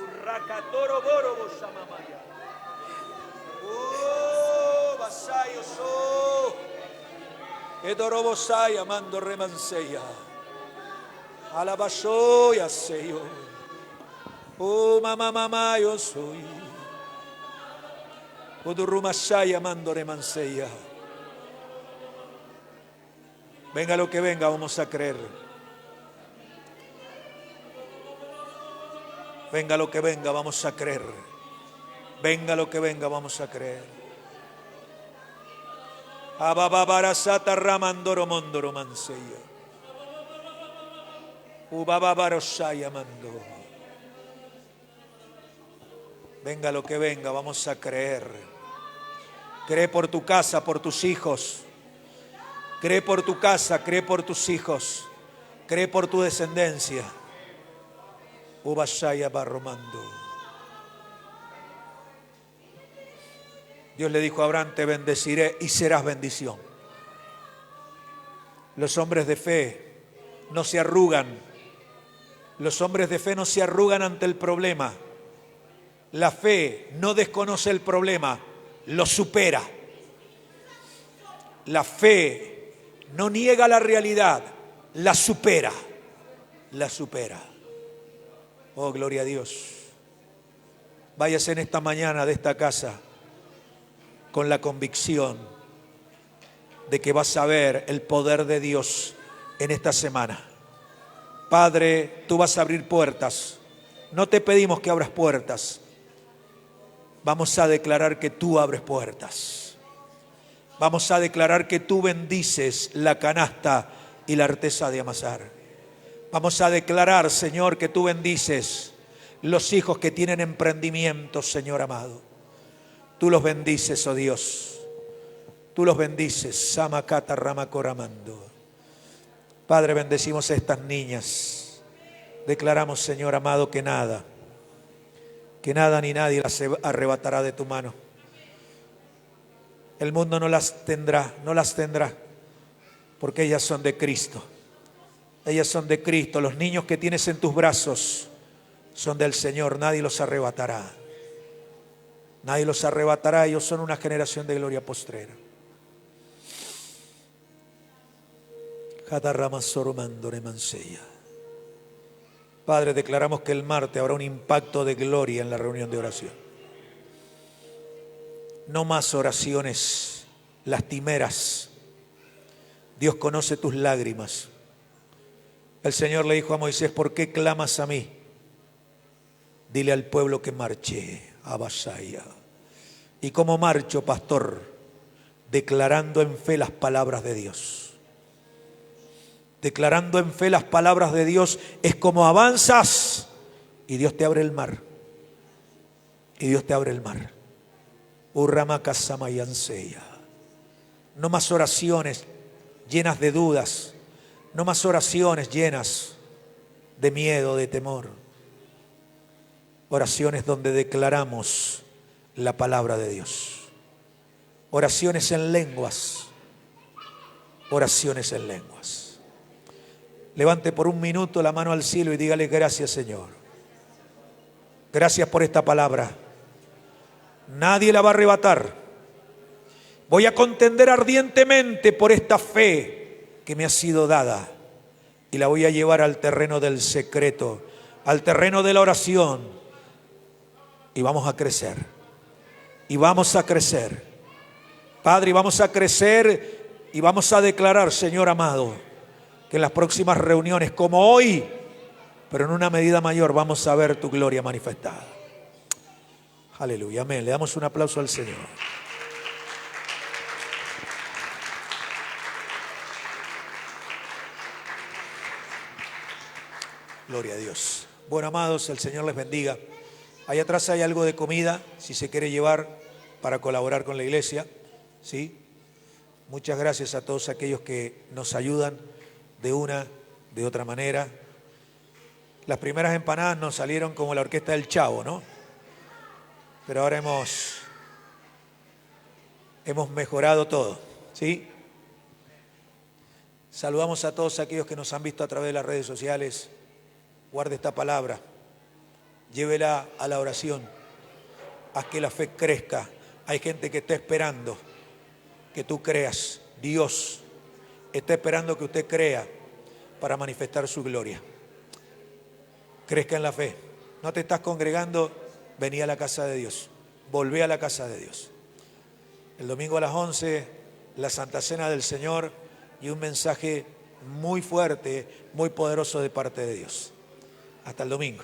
Urracatoro borobo samamaya. Vasayo so. Edorobosai amando remanseya. Alabasoya seyo. Oh mamá yo soy. Odurumasai amando remanseya. Venga lo que venga, vamos a creer. Venga lo que venga, vamos a creer. Venga lo que venga, vamos a creer. Ababarasata ramandoro mondoro manseya. Ubabarosaya mando. Venga lo que venga, vamos a creer. Cree por tu casa, por tus hijos. Cree por tu casa, cree por tus hijos. Cree por tu descendencia. Ubashaya barromando. Dios le dijo a Abraham, te bendeciré y serás bendición. Los hombres de fe no se arrugan. Los hombres de fe no se arrugan ante el problema. La fe no desconoce el problema, lo supera. La fe no niega la realidad, la supera. La supera. Oh, gloria a Dios. Váyase en esta mañana de esta casa con la convicción de que vas a ver el poder de Dios en esta semana. Padre, tú vas a abrir puertas. No te pedimos que abras puertas. Vamos a declarar que tú abres puertas. Vamos a declarar que tú bendices la canasta y la artesa de amasar. Vamos a declarar, Señor, que tú bendices los hijos que tienen emprendimiento, Señor amado. Tú los bendices, oh Dios. Tú los bendices. Samakata Ramacoramando. Padre, bendecimos a estas niñas. Declaramos, Señor amado, que nada ni nadie las arrebatará de tu mano. El mundo no las tendrá, porque ellas son de Cristo. Ellas son de Cristo. Los niños que tienes en tus brazos son del Señor. Nadie los arrebatará. Nadie los arrebatará. Ellos son una generación de gloria postrera. Padre, declaramos que el martes habrá un impacto de gloria en la reunión de oración. No más oraciones lastimeras. Dios conoce tus lágrimas. El Señor le dijo a Moisés, ¿por qué clamas a mí? Dile al pueblo que marche a Basaya. ¿Y cómo marcho, pastor? Declarando en fe las palabras de Dios. Declarando en fe las palabras de Dios es como avanzas y Dios te abre el mar. Y Dios te abre el mar. Urramakasamayanseya. No más oraciones llenas de dudas. No más oraciones llenas de miedo, de temor. Oraciones donde declaramos la palabra de Dios. Oraciones en lenguas. Oraciones en lenguas. Levante por un minuto la mano al cielo y dígale gracias, Señor. Gracias por esta palabra. Nadie la va a arrebatar. Voy a contender ardientemente por esta fe que me ha sido dada y la voy a llevar al terreno del secreto, al terreno de la oración, y vamos a crecer. Y vamos a crecer. Padre, y vamos a crecer y vamos a declarar, Señor amado, que en las próximas reuniones, como hoy, pero en una medida mayor, vamos a ver tu gloria manifestada. Aleluya, amén. Le damos un aplauso al Señor. Gloria a Dios. Bueno, amados, el Señor les bendiga. Allá atrás hay algo de comida, si se quiere llevar para colaborar con la iglesia, ¿sí? Muchas gracias a todos aquellos que nos ayudan de una, de otra manera. Las primeras empanadas nos salieron como la orquesta del Chavo, ¿no? Pero ahora hemos mejorado todo, ¿sí? Saludamos a todos aquellos que nos han visto a través de las redes sociales. Guarde esta palabra, llévela a la oración, haz que la fe crezca. Hay gente que está esperando que tú creas. Dios está esperando que usted crea para manifestar su gloria. Crezca en la fe. No te estás congregando, vení a la casa de Dios. Volvé a la casa de Dios. El domingo a las 11, la Santa Cena del Señor y un mensaje muy fuerte, muy poderoso de parte de Dios. Hasta el domingo.